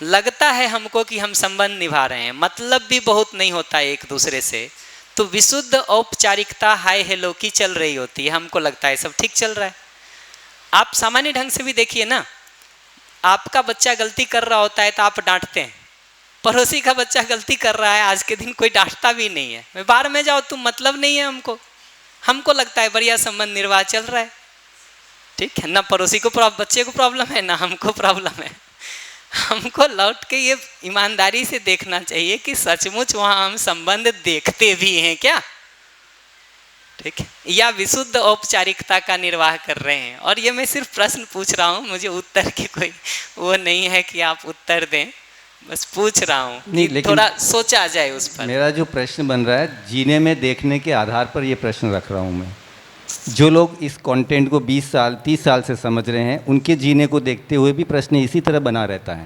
लगता है हमको कि हम संबंध निभा रहे हैं, मतलब भी बहुत नहीं होता एक दूसरे से, तो विशुद्ध औपचारिकता हाय हेलो की चल रही होती है, हमको लगता है सब ठीक चल रहा है। आप सामान्य ढंग से भी देखिए ना, आपका बच्चा गलती कर रहा होता है तो आप डांटते हैं, पड़ोसी का बच्चा गलती कर रहा है आज के दिन कोई डांटता भी नहीं है, मैं बाहर में जाओ तुम मतलब नहीं है हमको लगता है बढ़िया संबंध निर्वाह चल रहा है, ठीक है ना, पड़ोसी को बच्चे को प्रॉब्लम है ना हमको प्रॉब्लम है। हमको लौट के ये ईमानदारी से देखना चाहिए कि सचमुच वहाँ हम संबंध देखते भी हैं क्या, ठीक है, या विशुद्ध औपचारिकता का निर्वाह कर रहे हैं। और ये मैं सिर्फ प्रश्न पूछ रहा हूँ, मुझे उत्तर की कोई वो नहीं है कि आप उत्तर दें, बस पूछ रहा हूँ कि थोड़ा सोचा जाए उस पर। मेरा जो प्रश्न बन रहा है, जीने में देखने के आधार पर ये प्रश्न रख रहा हूँ मैं। जो लोग इस कंटेंट को 20 साल 30 साल से समझ रहे हैं, उनके जीने को देखते हुए भी प्रश्न इसी तरह बना रहता है।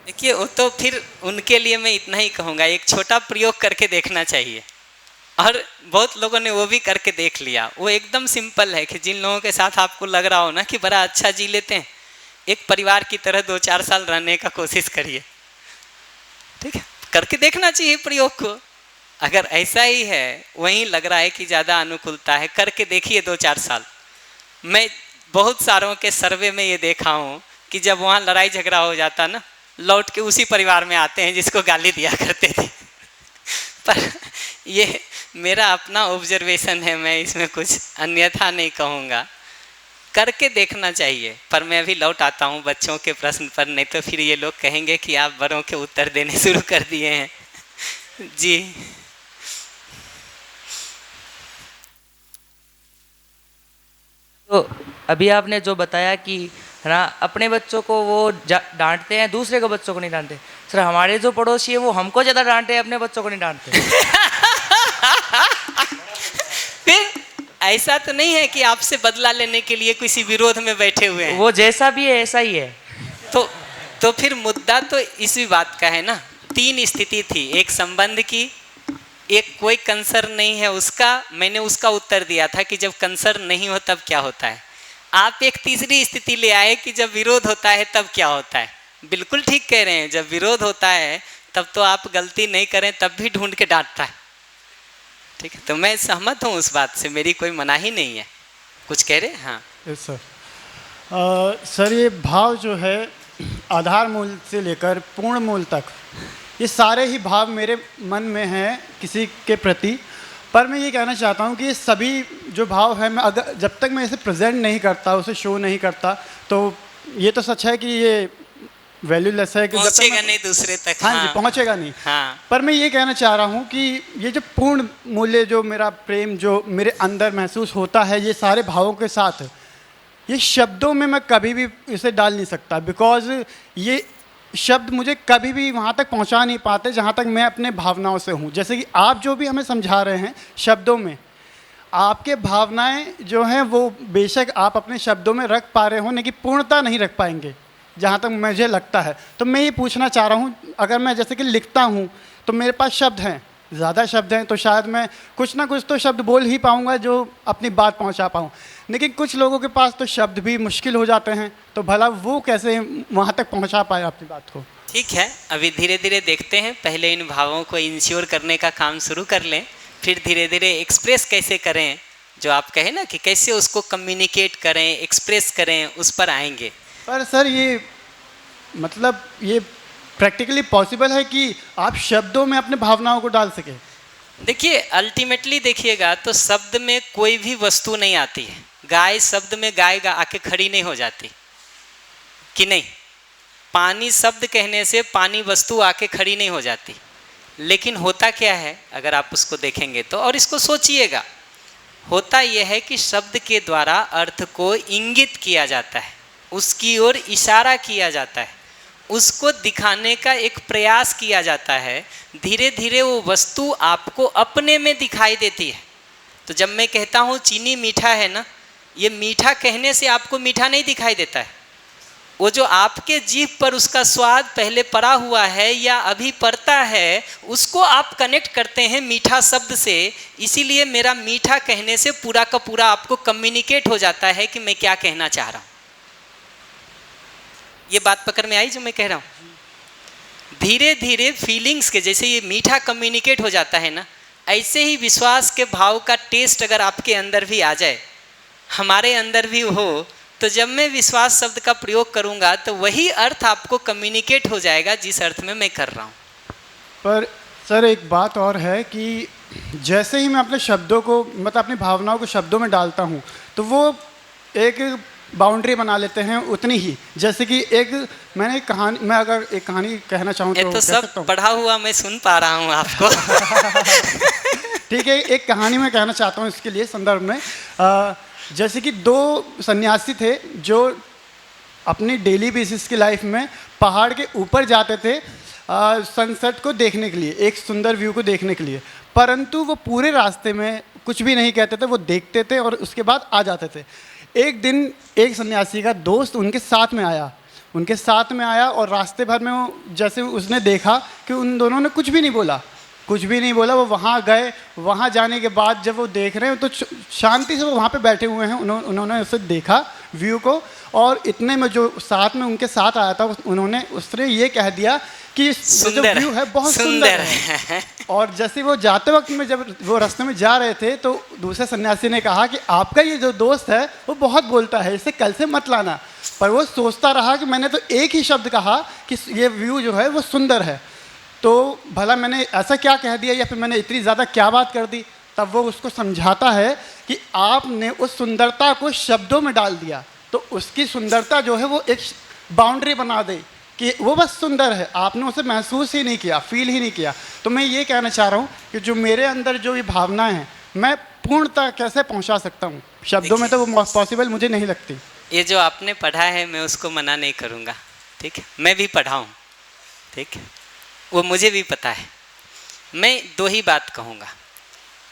देखिए, वो तो फिर उनके लिए मैं इतना ही कहूँगा, एक छोटा प्रयोग करके देखना चाहिए, और बहुत लोगों ने वो भी करके देख लिया। वो एकदम सिंपल है कि जिन लोगों के साथ आपको लग रहा हो ना कि बड़ा अच्छा जी लेते हैं, एक परिवार की तरह 2-4 साल रहने का कोशिश करिए, ठीक है, करके देखना चाहिए प्रयोग को। अगर ऐसा ही है, वहीं लग रहा है कि ज़्यादा अनुकूलता है, करके देखिए 2-4 साल। मैं बहुत सारों के सर्वे में ये देखा हूँ कि जब वहाँ लड़ाई झगड़ा हो जाता ना, लौट के उसी परिवार में आते हैं जिसको गाली दिया करते थे। पर ये मेरा अपना ऑब्जर्वेशन है, मैं इसमें कुछ अन्यथा नहीं कहूँगा, करके देखना चाहिए। पर मैं अभी लौट आता हूँ बच्चों के प्रश्न पर, नहीं तो फिर ये लोग कहेंगे कि आप बड़ों के उत्तर देने शुरू कर दिए हैं। जी, तो अभी आपने जो बताया कि है ना, अपने बच्चों को वो डांटते हैं, दूसरे के बच्चों को नहीं डांटते। सर, हमारे जो पड़ोसी है वो हमको ज़्यादा डांटते हैं, अपने बच्चों को नहीं डांटते। फिर ऐसा तो नहीं है कि आपसे बदला लेने के लिए किसी विरोध में बैठे हुए हैं, वो जैसा भी है ऐसा ही है। तो फिर मुद्दा तो इसी बात का है ना। 3 स्थिति थी, एक संबंध की, एक कोई कंसर्न नहीं है उसका, मैंने उसका उत्तर दिया था कि जब कंसर्न नहीं हो तब क्या होता है। आप एक तीसरी स्थिति ले आए कि जब विरोध होता है तब क्या होता है। बिल्कुल ठीक कह रहे हैं, जब विरोध होता है तब तो आप गलती नहीं करें तब भी ढूंढ के डांटता है, ठीक है, तो मैं सहमत हूँ उस बात से, मेरी कोई मनाही नहीं है। कुछ कह रहे हैं? हाँ यस सर। सर, ये भाव जो है आधार मूल से लेकर पूर्ण मूल तक, ये सारे ही भाव मेरे मन में हैं किसी के प्रति। पर मैं ये कहना चाहता हूँ कि ये सभी जो भाव है, मैं अगर जब तक मैं इसे प्रेजेंट नहीं करता, उसे शो नहीं करता, तो ये तो सच है कि ये वैल्यूलेस है कि पहुँचेगा नहीं दूसरे तक। हाँ जी, पहुँचेगा नहीं। हाँ। पर मैं ये कहना चाह रहा हूँ कि ये जो पूर्ण मूल्य, जो मेरा प्रेम जो मेरे अंदर महसूस होता है, ये सारे भावों के साथ, ये शब्दों में मैं कभी भी इसे डाल नहीं सकता, बिकॉज ये शब्द मुझे कभी भी वहाँ तक पहुँचा नहीं पाते जहाँ तक मैं अपने भावनाओं से हूँ। जैसे कि आप जो भी हमें समझा रहे हैं शब्दों में, आपके भावनाएं जो हैं वो बेशक आप अपने शब्दों में रख पा रहे हो, लेकिन पूर्णता नहीं रख पाएंगे जहाँ तक मुझे लगता है। तो मैं ये पूछना चाह रहा हूँ, अगर मैं जैसे कि लिखता हूँ तो मेरे पास शब्द हैं, ज़्यादा शब्द हैं, तो शायद मैं कुछ ना कुछ तो शब्द बोल ही पाऊँगा जो अपनी बात पहुँचा पाऊँ, लेकिन कुछ लोगों के पास तो शब्द भी मुश्किल हो जाते हैं, तो भला वो कैसे वहाँ तक पहुँचा पाए अपनी बात को। ठीक है, अभी धीरे धीरे देखते हैं, पहले इन भावों को इंश्योर करने का काम शुरू कर लें, फिर धीरे धीरे एक्सप्रेस कैसे करें, जो आप कहें ना कि कैसे उसको कम्युनिकेट करें, एक्सप्रेस करें, उस पर आएंगे। पर सर, ये मतलब ये प्रैक्टिकली पॉसिबल है कि आप शब्दों में अपने भावनाओं को डाल सकें? देखिए, अल्टीमेटली देखिएगा तो शब्द में कोई भी वस्तु नहीं आती है। गाय शब्द में गाय आके खड़ी नहीं हो जाती कि नहीं, पानी शब्द कहने से पानी वस्तु आके खड़ी नहीं हो जाती। लेकिन होता क्या है, अगर आप उसको देखेंगे तो, और इसको सोचिएगा, होता यह है कि शब्द के द्वारा अर्थ को इंगित किया जाता है, उसकी ओर इशारा किया जाता है, उसको दिखाने का एक प्रयास किया जाता है, धीरे धीरे वो वस्तु आपको अपने में दिखाई देती है। तो जब मैं कहता हूँ चीनी मीठा है ना, ये मीठा कहने से आपको मीठा नहीं दिखाई देता है, वो जो आपके जीभ पर उसका स्वाद पहले पड़ा हुआ है या अभी पड़ता है, उसको आप कनेक्ट करते हैं मीठा शब्द से। इसीलिए मेरा मीठा कहने से पूरा का पूरा आपको कम्युनिकेट हो जाता है कि मैं क्या कहना चाह रहा हूँ। ये बात पकड़ में आई जो मैं कह रहा हूँ? धीरे धीरे फीलिंग्स के जैसे ये मीठा कम्युनिकेट हो जाता है ना, ऐसे ही विश्वास के भाव का टेस्ट अगर आपके अंदर भी आ जाए, हमारे अंदर भी हो, तो जब मैं विश्वास शब्द का प्रयोग करूंगा तो वही अर्थ आपको कम्युनिकेट हो जाएगा जिस अर्थ में मैं कर रहा हूँ। पर सर एक बात और है कि जैसे ही मैं अपने शब्दों को, मतलब अपनी भावनाओं को शब्दों में डालता हूँ, तो वो एक बाउंड्री बना लेते हैं उतनी ही। जैसे कि मैंने एक कहानी, मैं अगर एक कहानी कहना चाहूँ तो सब पढ़ा हुआ मैं सुन पा रहा हूँ आपको। ठीक है, एक कहानी मैं कहना चाहता हूँ इसके लिए संदर्भ में। जैसे कि दो सन्यासी थे जो अपनी डेली बेसिस की लाइफ में पहाड़ के ऊपर जाते थे सनसेट को देखने के लिए, एक सुंदर व्यू को देखने के लिए, परंतु वो पूरे रास्ते में कुछ भी नहीं कहते थे, वो देखते थे और उसके बाद आ जाते थे। एक दिन एक सन्यासी का दोस्त उनके साथ में आया और रास्ते भर में वो जैसे उसने देखा कि उन दोनों ने कुछ भी नहीं बोला। वो वहाँ गए, वहाँ जाने के बाद जब वो देख रहे हैं तो शांति से वो वहाँ पे बैठे हुए हैं। उन्होंने उसे देखा व्यू को, और इतने में जो साथ में उनके साथ आया था उसने ये कह दिया कि जो व्यू है बहुत सुंदर है। और जैसे वो जाते वक्त में जब वो रास्ते में जा रहे थे तो दूसरे सन्यासी ने कहा कि आपका ये जो दोस्त है वो बहुत बोलता है, इसे कल से मत लाना। पर वो सोचता रहा कि मैंने तो एक ही शब्द कहा कि ये व्यू जो है वो सुंदर है, तो भला मैंने ऐसा क्या कह दिया या फिर मैंने इतनी ज़्यादा क्या बात कर दी। तब वो उसको समझाता है कि आपने उस सुंदरता को शब्दों में डाल दिया, तो उसकी सुंदरता जो है वो एक बाउंड्री बना दे कि वो बस सुंदर है, आपने उसे महसूस ही नहीं किया, फील ही नहीं किया। तो मैं ये कहना चाह रहा हूँ कि जो मेरे अंदर जो ये भावनाएं हैं, मैं पूर्णतः कैसे पहुँचा सकता हूँ, शब्दों में तो वो पॉसिबल मुझे नहीं लगती। ये जो आपने पढ़ा है मैं उसको मना नहीं करूँगा, ठीक है, मैं भी पढ़ा हूँ, ठीक है, वो मुझे भी पता है। मैं दो ही बात कहूँगा।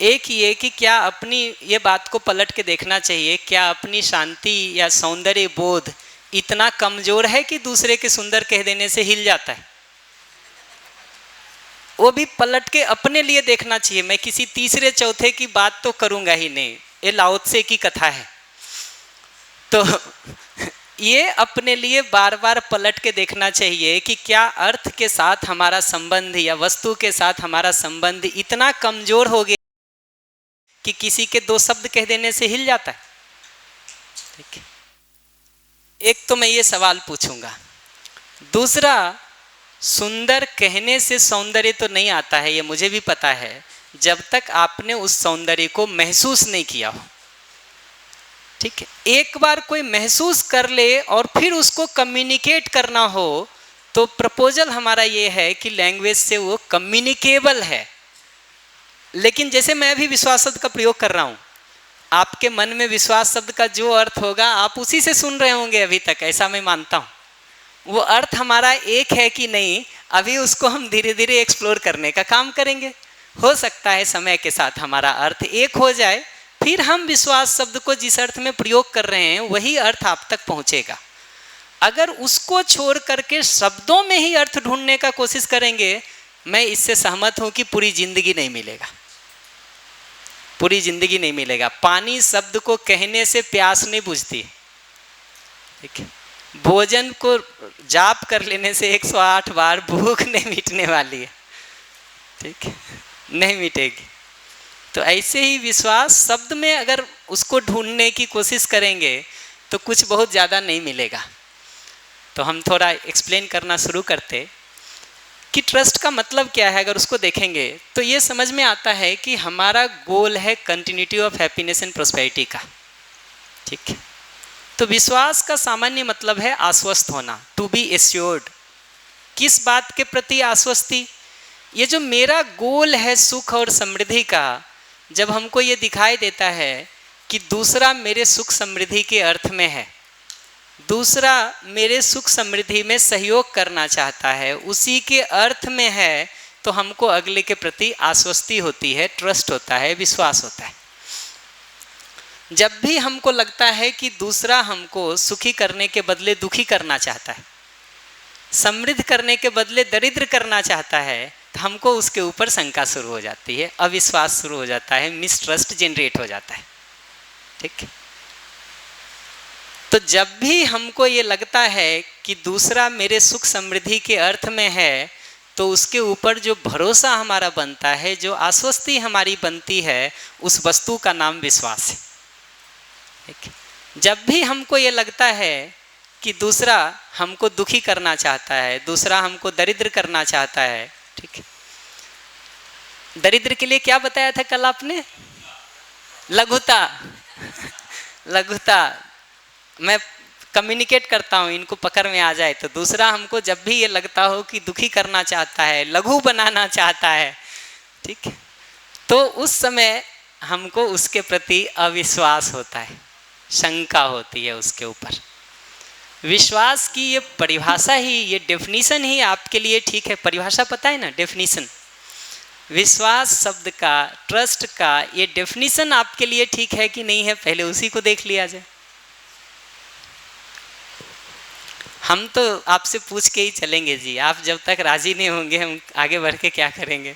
एक ये कि क्या अपनी ये बात को पलट के देखना चाहिए, क्या अपनी शांति या सौंदर्य बोध इतना कमज़ोर है कि दूसरे के सुंदर कह देने से हिल जाता है? वो भी पलट के अपने लिए देखना चाहिए। मैं किसी तीसरे चौथे की बात तो करूँगा ही नहीं, ये लाओ त्से की कथा है। तो ये अपने लिए बार बार पलट के देखना चाहिए कि क्या अर्थ के साथ हमारा संबंध या वस्तु के साथ हमारा संबंध इतना कमजोर हो गया कि किसी के दो शब्द कह देने से हिल जाता है। ठीक है, एक तो मैं ये सवाल पूछूंगा। दूसरा, सुंदर कहने से सौंदर्य तो नहीं आता है, ये मुझे भी पता है, जब तक आपने उस सौंदर्य को महसूस नहीं किया हो। ठीक है, एक बार कोई महसूस कर ले और फिर उसको कम्युनिकेट करना हो, तो प्रपोजल हमारा ये है कि लैंग्वेज से वो कम्युनिकेबल है। लेकिन जैसे मैं अभी विश्वास शब्द का प्रयोग कर रहा हूँ, आपके मन में विश्वास शब्द का जो अर्थ होगा आप उसी से सुन रहे होंगे अभी तक, ऐसा मैं मानता हूँ। वो अर्थ हमारा एक है कि नहीं, अभी उसको हम धीरे धीरे एक्सप्लोर करने का काम करेंगे। हो सकता है समय के साथ हमारा अर्थ एक हो जाए, फिर हम विश्वास शब्द को जिस अर्थ में प्रयोग कर रहे हैं वही अर्थ आप तक पहुंचेगा। अगर उसको छोड़ करके शब्दों में ही अर्थ ढूंढने का कोशिश करेंगे, मैं इससे सहमत हूं कि पूरी जिंदगी नहीं मिलेगा, पूरी जिंदगी नहीं मिलेगा। पानी शब्द को कहने से प्यास नहीं बुझती, ठीक है। भोजन को जाप कर लेने से 108 बार भूख नहीं मिटने वाली है, ठीक है, नहीं मिटेगी। तो ऐसे ही विश्वास शब्द में अगर उसको ढूंढने की कोशिश करेंगे तो कुछ बहुत ज़्यादा नहीं मिलेगा। तो हम थोड़ा एक्सप्लेन करना शुरू करते कि ट्रस्ट का मतलब क्या है। अगर उसको देखेंगे तो ये समझ में आता है कि हमारा गोल है continuity of happiness and prosperity का, ठीक है। तो विश्वास का सामान्य मतलब है आश्वस्त होना, टू बी एश्योर्ड। किस बात के प्रति आश्वस्ति? ये जो मेरा गोल है सुख और समृद्धि का, जब हमको ये दिखाई देता है कि दूसरा मेरे सुख समृद्धि के अर्थ में है, दूसरा मेरे सुख समृद्धि में सहयोग करना चाहता है, उसी के अर्थ में है, तो हमको अगले के प्रति आश्वस्ति होती है, ट्रस्ट होता है, विश्वास होता है। जब भी हमको लगता है कि दूसरा हमको सुखी करने के बदले दुखी करना चाहता है, समृद्ध करने के बदले दरिद्र करना चाहता है, तो हमको उसके ऊपर शंका शुरू हो जाती है, अविश्वास शुरू हो जाता है, मिसट्रस्ट जनरेट हो जाता है। ठीक। तो जब भी हमको ये लगता है कि दूसरा मेरे सुख समृद्धि के अर्थ में है, तो उसके ऊपर जो भरोसा हमारा बनता है, जो आश्वस्ति हमारी बनती है, उस वस्तु का नाम विश्वास है। ठीक। जब भी हमको ये लगता है कि दूसरा हमको दुखी करना चाहता है, दूसरा हमको दरिद्र करना चाहता है, ठीक। दरिद्र के लिए क्या बताया था कल आपने? लघुता। लघुता। मैं कम्युनिकेट करता हूँ, इनको पकड़ में आ जाए तो। दूसरा हमको जब भी ये लगता हो कि दुखी करना चाहता है, लघु बनाना चाहता है, ठीक, तो उस समय हमको उसके प्रति अविश्वास होता है, शंका होती है उसके ऊपर। विश्वास की ये परिभाषा ही, ये डेफिनीशन ही आपके लिए ठीक है। परिभाषा पता है ना, डेफिनीशन। विश्वास शब्द का, ट्रस्ट का ये डेफिनीशन आपके लिए ठीक है कि नहीं है, पहले उसी को देख लिया जाए। हम तो आपसे पूछ के ही चलेंगे जी, आप जब तक राजी नहीं होंगे हम आगे बढ़ के क्या करेंगे।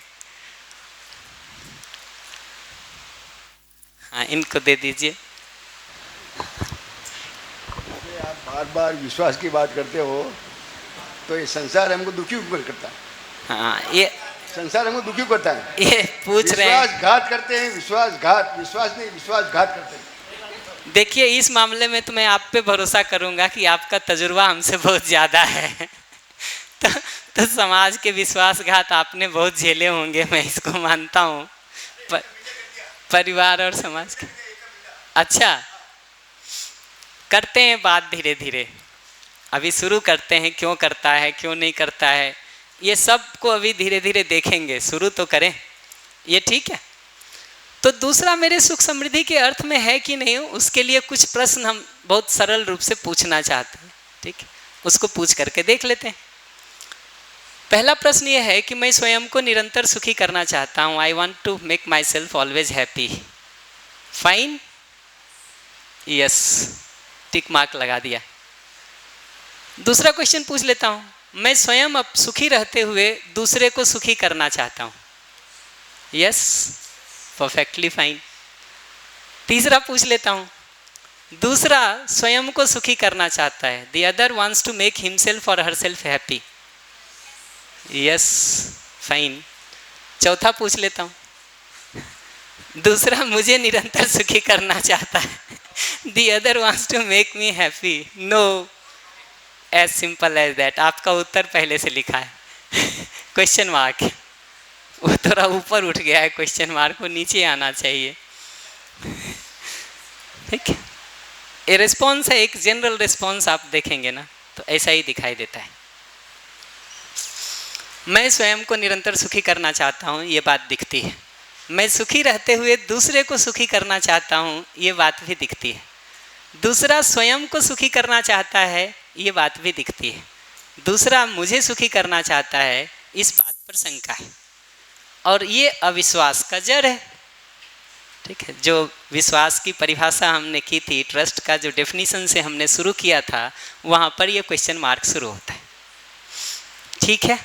हाँ, इनको दे दीजिए। आप बार बार विश्वास की बात करते हो, तो ये संसार हमको दुखी क्यों करता है? हाँ, ये संसार हमको दुखी करता है। ये पूछ रहे हैं, विश्वासघात करते हैं, विश्वासघात, विश्वास नहीं, विश्वासघात करते हैं। देखिए, इस मामले में तो मैं आप पे भरोसा करूंगा कि आपका तजुर्बा हमसे बहुत ज़्यादा है। तो समाज के विश्वासघात आपने बहुत झेले होंगे, मैं इसको मानता हूँ। परिवार और समाज के। अच्छा, करते हैं बात धीरे धीरे। अभी शुरू करते हैं, क्यों करता है, क्यों नहीं करता है, ये सब को अभी धीरे धीरे देखेंगे। शुरू तो करें, ये ठीक है। तो दूसरा मेरे सुख समृद्धि के अर्थ में है कि नहीं, उसके लिए कुछ प्रश्न हम बहुत सरल रूप से पूछना चाहते हैं। ठीक, उसको पूछ करके देख लेते हैं। पहला प्रश्न ये है कि मैं स्वयं को निरंतर सुखी करना चाहता हूँ। I want to make myself always happy. Fine, yes, tick mark लगा दिया। दूसरा क्वेश्चन पूछ लेता हूँ, मैं स्वयं अब सुखी रहते हुए दूसरे को सुखी करना चाहता हूँ। Yes, perfectly fine. तीसरा पूछ लेता हूँ, दूसरा स्वयं को सुखी करना चाहता है, the other wants to make himself और हरसेल्फ हैप्पी। Yes, fine. चौथा पूछ लेता हूँ, दूसरा मुझे निरंतर सुखी करना चाहता है, the other wants to make me happy. No, as simple as that. आपका उत्तर पहले से लिखा है, क्वेश्चन मार्क। वो थोड़ा ऊपर उठ गया है, क्वेश्चन मार्क को नीचे आना चाहिए। ठीक है, ये रिस्पॉन्स है, एक जनरल रिस्पॉन्स आप देखेंगे ना तो ऐसा ही दिखाई देता है। मैं स्वयं को निरंतर सुखी करना चाहता हूँ, ये बात दिखती है। मैं सुखी रहते हुए दूसरे को सुखी करना चाहता हूँ, ये बात भी दिखती है। दूसरा स्वयं को सुखी करना चाहता है, ये बात भी दिखती है। दूसरा मुझे सुखी करना चाहता है, इस बात पर शंका है, और ये अविश्वास का जड़ है। ठीक है, जो विश्वास की परिभाषा हमने की थी, ट्रस्ट का जो डेफिनेशन से हमने शुरू किया था, वहाँ पर ये क्वेश्चन मार्क शुरू होता है। ठीक है,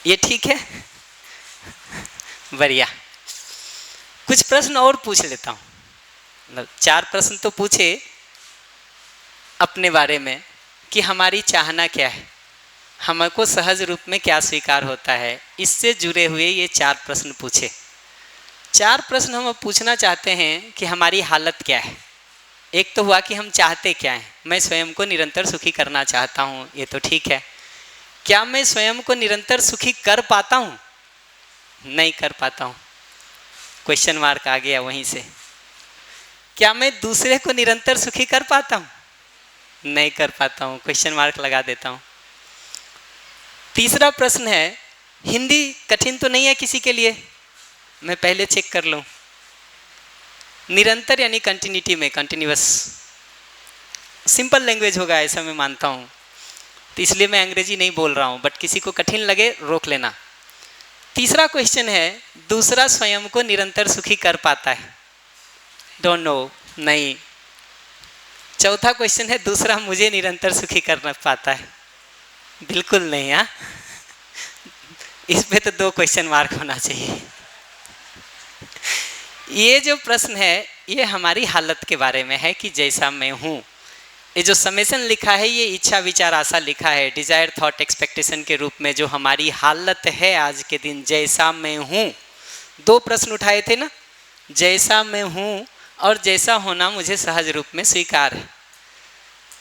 ये ठीक है, बढ़िया। कुछ प्रश्न और पूछ लेता हूँ, मतलब 4 प्रश्न तो पूछे अपने बारे में कि हमारी चाहना क्या है, हमको सहज रूप में क्या स्वीकार होता है, इससे जुड़े हुए ये 4 प्रश्न पूछे। 4 प्रश्न हम पूछना चाहते हैं कि हमारी हालत क्या है। एक तो हुआ कि हम चाहते क्या हैं, मैं स्वयं को निरंतर सुखी करना चाहता हूँ, ये तो ठीक है। क्या मैं स्वयं को निरंतर सुखी कर पाता हूँ? नहीं कर पाता हूँ, क्वेश्चन मार्क आ गया वहीं से। क्या मैं दूसरे को निरंतर सुखी कर पाता हूँ? नहीं कर पाता हूँ, क्वेश्चन मार्क लगा देता हूँ। तीसरा प्रश्न है, हिंदी कठिन तो नहीं है किसी के लिए? मैं पहले चेक कर लूँ। निरंतर यानी कंटिन्यूटी में, कंटिन्यूअस। सिंपल लैंग्वेज होगा ऐसा मैं मानता हूँ, तो इसलिए मैं अंग्रेजी नहीं बोल रहा हूँ, बट किसी को कठिन लगे रोक लेना। तीसरा क्वेश्चन है, दूसरा स्वयं को निरंतर सुखी कर पाता है? डोंट नो, नहीं। चौथा क्वेश्चन है, दूसरा मुझे निरंतर सुखी कर पाता है? बिल्कुल नहीं। हाँ, इस पे तो 2 क्वेश्चन मार्क होना चाहिए। ये जो प्रश्न है ये हमारी हालत के बारे में है कि जैसा मैं हूँ। ये जो समेशन लिखा है ये इच्छा विचार आशा लिखा है, डिजायर थॉट एक्सपेक्टेशन के रूप में जो हमारी हालत है आज के दिन, जैसा मैं हूँ। 2 प्रश्न उठाए थे ना, जैसा मैं हूँ और जैसा होना मुझे सहज रूप में स्वीकार है।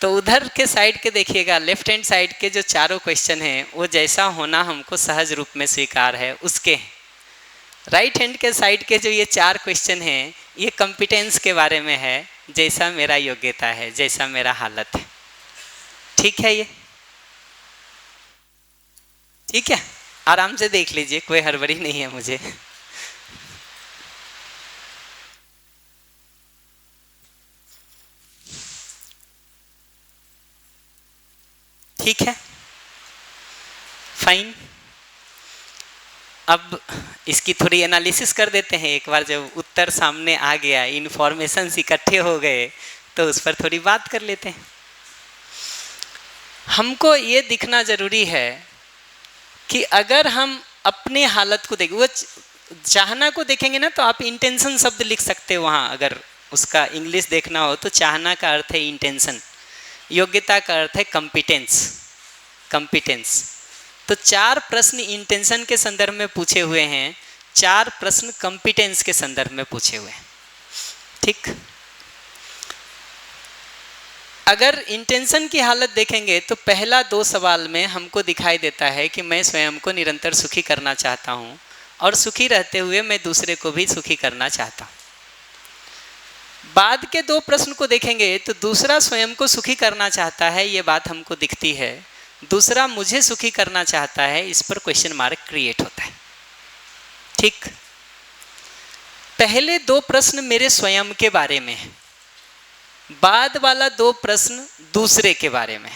तो उधर के साइड के देखिएगा, लेफ्ट हैंड साइड के जो चारों क्वेश्चन हैं वो जैसा होना हमको सहज रूप में स्वीकार है उसके। राइट हैंड के साइड के जो ये 4 क्वेश्चन हैं ये कॉम्पिटेंस के बारे में है, जैसा मेरा योग्यता है, जैसा मेरा हालत है। ठीक है, ये ठीक है, आराम से देख लीजिए, कोई हड़बड़ी नहीं है मुझे। ठीक है, फाइन। अब इसकी थोड़ी एनालिसिस कर देते हैं। एक बार जब उत्तर सामने आ गया, इन्फॉर्मेशन इकट्ठे हो गए, तो उस पर थोड़ी बात कर लेते हैं। हमको ये दिखना जरूरी है कि अगर हम अपने हालत को देखें, वो चाहना को देखेंगे ना, तो आप इंटेंशन शब्द लिख सकते हो वहाँ। अगर उसका इंग्लिश देखना हो तो चाहना का अर्थ है इंटेंशन, योग्यता का अर्थ है कंपिटेंस। तो 4 प्रश्न इंटेंशन के संदर्भ में पूछे हुए हैं, 4 प्रश्न कंपिटेंस के संदर्भ में पूछे हुए हैं। ठीक, अगर इंटेंशन की हालत देखेंगे तो पहला 2 सवाल में हमको दिखाई देता है कि मैं स्वयं को निरंतर सुखी करना चाहता हूँ और सुखी रहते हुए मैं दूसरे को भी सुखी करना चाहता हूँ। बाद के 2 प्रश्न को देखेंगे तो दूसरा स्वयं को सुखी करना चाहता है, ये बात हमको दिखती है। दूसरा मुझे सुखी करना चाहता है, इस पर क्वेश्चन मार्क क्रिएट होता है। ठीक, पहले 2 प्रश्न मेरे स्वयं के बारे में है, बाद वाला 2 प्रश्न दूसरे के बारे में।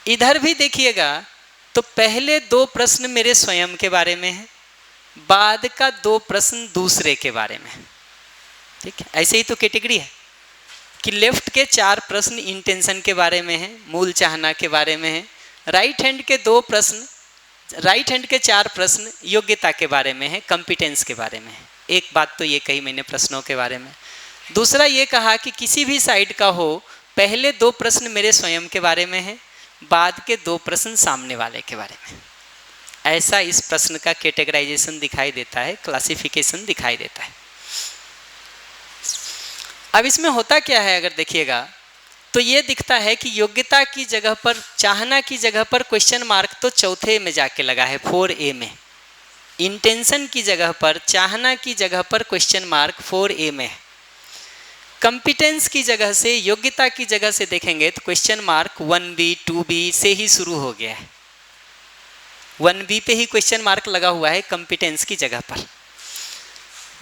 इधर भी देखिएगा तो पहले 2 प्रश्न मेरे स्वयं के बारे में है, बाद का 2 प्रश्न दूसरे के बारे में। ठीक है, ऐसे ही तो कैटेगरी है कि लेफ्ट के 4 प्रश्न इंटेंशन के बारे में है, मूल चाहना के बारे में है। राइट हैंड के 2 प्रश्न, राइट हैंड के 4 प्रश्न योग्यता के बारे में है, कंपिटेंस के बारे में है। एक बात तो ये कही मैंने प्रश्नों के बारे में। दूसरा ये कहा कि किसी भी साइड का हो, पहले 2 प्रश्न मेरे स्वयं के बारे में है, बाद के 2 प्रश्न सामने वाले के बारे में। ऐसा इस प्रश्न का कैटेगराइजेशन दिखाई देता है, क्लासिफिकेशन दिखाई देता है। अब इसमें होता क्या है, अगर देखिएगा तो ये दिखता है कि योग्यता की जगह पर, चाहना की जगह पर क्वेश्चन मार्क तो चौथे में जाके लगा है, 4A में। इंटेंशन की जगह पर, चाहना की जगह पर क्वेश्चन मार्क 4A में है। कंपिटेंस की जगह से, योग्यता की जगह से देखेंगे तो क्वेश्चन मार्क 1B 2B से ही शुरू हो गया है। 1B पे ही क्वेश्चन मार्क लगा हुआ है कंपिटेंस की जगह पर।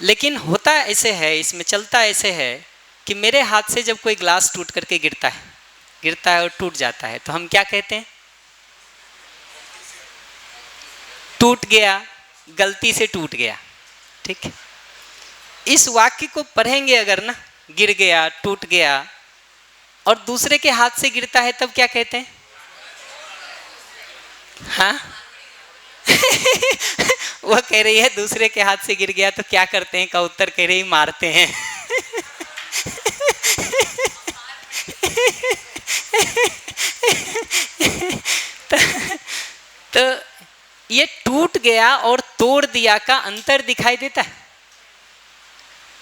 लेकिन होता ऐसे है, इसमें चलता ऐसे है कि मेरे हाथ से जब कोई ग्लास टूट करके गिरता है और टूट जाता है, तो हम क्या कहते हैं? टूट गया, गलती से टूट गया। ठीक है, इस वाक्य को पढ़ेंगे अगर ना, गिर गया, टूट गया, और दूसरे के हाथ से गिरता है तब क्या कहते हैं? हाँ वो कह रही है दूसरे के हाथ से गिर गया तो क्या करते हैं का उत्तर कह रही मारते हैं। तो ये टूट गया और तोड़ दिया का अंतर दिखाई देता है।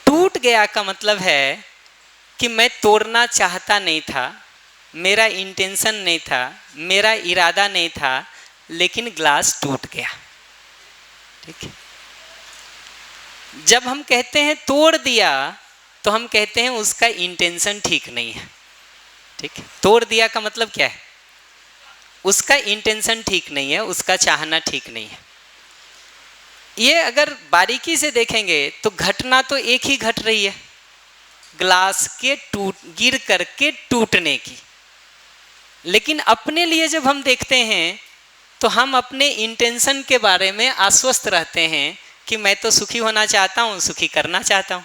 टूट गया का मतलब है कि मैं तोड़ना चाहता नहीं था, मेरा इंटेंशन नहीं था, मेरा इरादा नहीं था, लेकिन ग्लास टूट गया। ठीक है, जब हम कहते हैं तोड़ दिया तो हम कहते हैं उसका इंटेंशन ठीक नहीं है। ठीक है, तोड़ दिया का मतलब क्या है? उसका इंटेंशन ठीक नहीं है, उसका चाहना ठीक नहीं है। ये अगर बारीकी से देखेंगे तो घटना तो एक ही घट रही है, ग्लास के गिर करके टूटने की। लेकिन अपने लिए जब हम देखते हैं तो हम अपने इंटेंशन के बारे में आश्वस्त रहते हैं कि मैं तो सुखी होना चाहता हूँ, सुखी करना चाहता हूँ।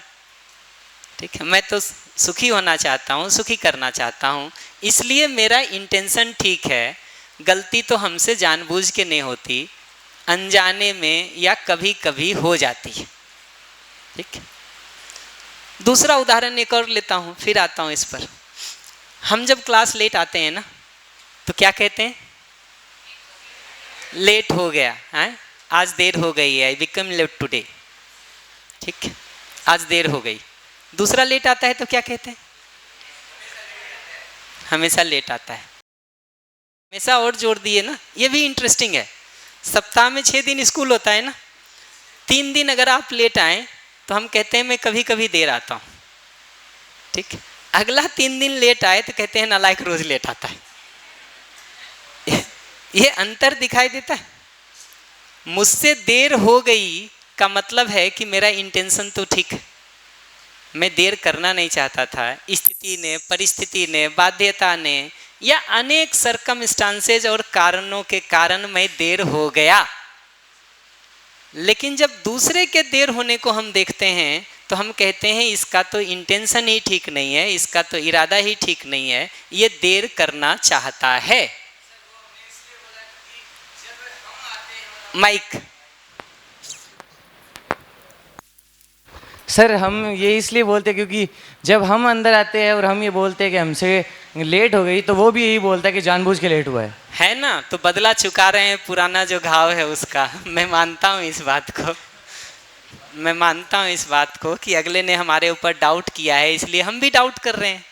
ठीक है, मैं तो सुखी होना चाहता हूँ, सुखी करना चाहता हूँ, इसलिए मेरा इंटेंशन ठीक है। गलती तो हमसे जानबूझ के नहीं होती, अनजाने में या कभी कभी हो जाती है। ठीक है, दूसरा उदाहरण एक और लेता हूँ, फिर आता हूँ इस पर। हम जब क्लास लेट आते हैं ना तो क्या कहते हैं? लेट हो गया है, आज देर हो गई है, आई बिकम लेट टुडे। ठीक है, आज देर हो गई। दूसरा लेट आता है तो क्या कहते हैं? हमेशा लेट आता है। हमेशा और जोड़ दिए ना, ये भी इंटरेस्टिंग है। सप्ताह में 6 दिन स्कूल होता है ना, 3 दिन अगर आप लेट आए तो हम कहते हैं मैं कभी कभी देर आता हूँ। ठीक है, अगला 3 दिन लेट आए तो कहते हैं नालायक रोज लेट आता है। ये अंतर दिखाई देता है। मुझसे देर हो गई का मतलब है कि मेरा इंटेंशन तो ठीक है, मैं देर करना नहीं चाहता था, स्थिति ने, परिस्थिति ने, बाध्यता ने या अनेक सरकमस्टांसेज और कारणों के कारण मैं देर हो गया। लेकिन जब दूसरे के देर होने को हम देखते हैं तो हम कहते हैं इसका तो इंटेंशन ही ठीक नहीं है, इसका तो इरादा ही ठीक नहीं है, ये देर करना चाहता है। माइक। सर हम ये इसलिए बोलते हैं क्योंकि जब हम अंदर आते हैं और हम ये बोलते हैं कि हमसे लेट हो गई तो वो भी यही बोलता है कि जानबूझ के लेट हुआ है ना। तो बदला चुका रहे हैं पुराना जो घाव है उसका। मैं मानता हूँ इस बात को, मैं मानता हूँ इस बात को कि अगले ने हमारे ऊपर डाउट किया है इसलिए हम भी डाउट कर रहे हैं।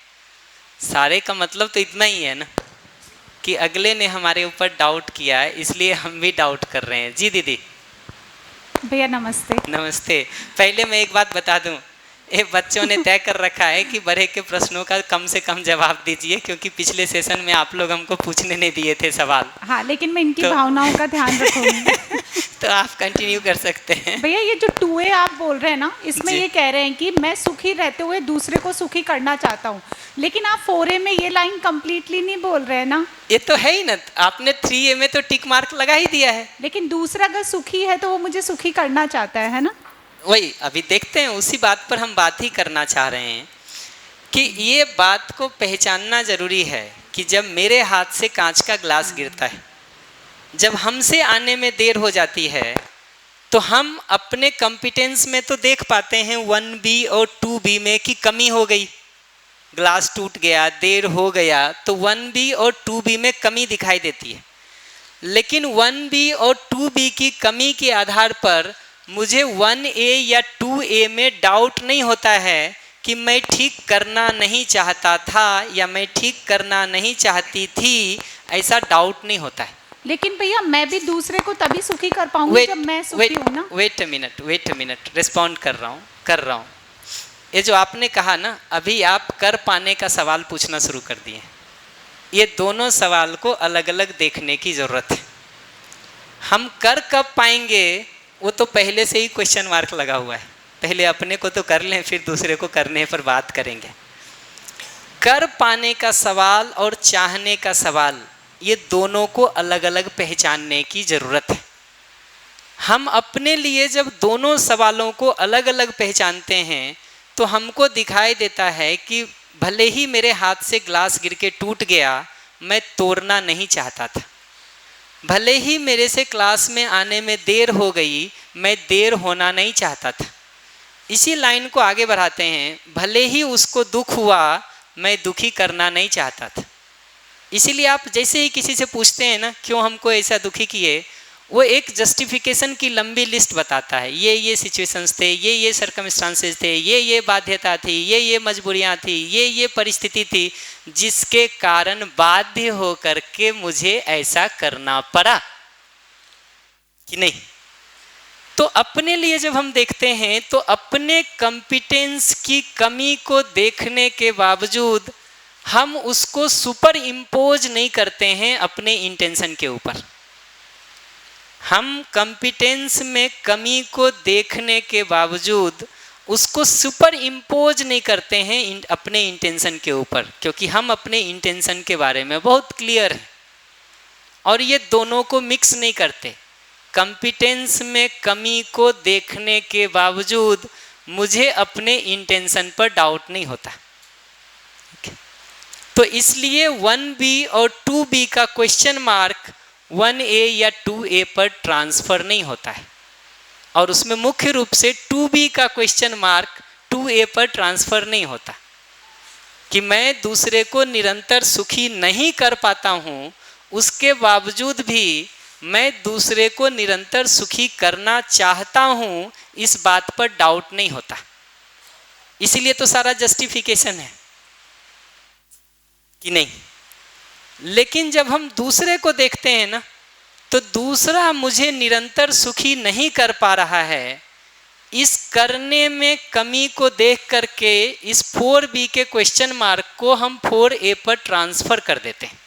सारे का मतलब तो इतना ही है ना कि अगले ने हमारे ऊपर डाउट किया है इसलिए हम भी डाउट कर रहे हैं। जी दीदी। भैया नमस्ते। नमस्ते। पहले मैं एक बात बता दूं, ये बच्चों ने तय कर रखा है कि बड़े के प्रश्नों का कम से कम जवाब दीजिए, क्योंकि पिछले सेशन में आप लोग हमको पूछने नहीं दिए थे सवाल। हाँ, लेकिन मैं इनकी भावनाओं का ध्यान रखूंगी। तो आप कंटिन्यू कर सकते हैं। भैया ये जो 2A आप बोल रहे हैं ना, इसमें ये कह रहे हैं कि मैं सुखी रहते हुए दूसरे को सुखी करना चाहता हूँ, लेकिन आप 4A में ये लाइन कंप्लीटली नहीं बोल रहे हैं ना। ये तो है ही ना, आपने 3A में तो टिक मार्क लगा ही दिया है। लेकिन दूसरा अगर सुखी है तो वो मुझे सुखी करना चाहता है ना। वही अभी देखते हैं, उसी बात पर हम बात ही करना चाह रहे हैं कि ये बात को पहचानना जरूरी है कि जब मेरे हाथ से कांच का ग्लास गिरता है, जब हमसे आने में देर हो जाती है तो हम अपने कॉम्पिटेंस में तो देख पाते हैं 1B और 2B में कि कमी हो गई, ग्लास टूट गया, देर हो गया, तो 1B और 2B में कमी दिखाई देती है। लेकिन 1B और 2B की कमी के आधार पर मुझे 1A या 2A में डाउट नहीं होता है कि मैं ठीक करना नहीं चाहता था या मैं ठीक करना नहीं चाहती थी, ऐसा डाउट नहीं होता है। लेकिन भैया मैं भी दूसरे को तभी सुखी कर पाऊंगी जब मैं सुखी हूँ ना। वेट अ मिनट, रिस्पॉन्ड कर रहा हूँ। ये जो आपने कहा ना, अभी आप कर पाने का सवाल पूछना शुरू कर दिए। ये दोनों सवाल को अलग अलग देखने की ज़रूरत है। हम कर कब पाएंगे वो तो पहले से ही क्वेश्चन मार्क लगा हुआ है। पहले अपने को तो कर लें, फिर दूसरे को करने पर बात करेंगे। कर पाने का सवाल और चाहने का सवाल, ये दोनों को अलग अलग पहचानने की ज़रूरत है। हम अपने लिए जब दोनों सवालों को अलग अलग पहचानते हैं तो हमको दिखाई देता है कि भले ही मेरे हाथ से ग्लास गिर के टूट गया, मैं तोड़ना नहीं चाहता था। भले ही मेरे से क्लास में आने में देर हो गई, मैं देर होना नहीं चाहता था। इसी लाइन को आगे बढ़ाते हैं, भले ही उसको दुख हुआ, मैं दुखी करना नहीं चाहता था। इसीलिए आप जैसे ही किसी से पूछते हैं ना क्यों हमको ऐसा दुखी किए, वो एक जस्टिफिकेशन की लंबी लिस्ट बताता है। ये सिचुएशंस थे, ये सरकमस्टांसेस थे, ये बाध्यता थी, ये मजबूरियां थी, ये परिस्थिति थी जिसके कारण बाध्य होकर के मुझे ऐसा करना पड़ा, कि नहीं। तो अपने लिए जब हम देखते हैं तो अपने कॉम्पिटेंस की कमी को देखने के बावजूद हम उसको सुपर इम्पोज नहीं करते हैं अपने इंटेंशन के ऊपर। हम कॉम्पिटेंस में कमी को देखने के बावजूद उसको सुपर इम्पोज नहीं करते हैं अपने इंटेंशन के ऊपर, क्योंकि हम अपने इंटेंशन के बारे में बहुत क्लियर हैं और ये दोनों को मिक्स नहीं करते। कंपिटेंस में कमी को देखने के बावजूद मुझे अपने इंटेंशन पर डाउट नहीं होता। तो इसलिए 1B और 2B का क्वेश्चन मार्क 1A या 2A पर ट्रांसफर नहीं होता है, और उसमें मुख्य रूप से 2B का क्वेश्चन मार्क 2A पर ट्रांसफर नहीं होता कि मैं दूसरे को निरंतर सुखी नहीं कर पाता हूँ, उसके बावजूद भी मैं दूसरे को निरंतर सुखी करना चाहता हूँ, इस बात पर डाउट नहीं होता। इसीलिए तो सारा जस्टिफिकेशन है कि नहीं। लेकिन जब हम दूसरे को देखते हैं ना, तो दूसरा मुझे निरंतर सुखी नहीं कर पा रहा है, इस करने में कमी को देख करके इस 4B के क्वेश्चन मार्क को हम 4A पर ट्रांसफर कर देते हैं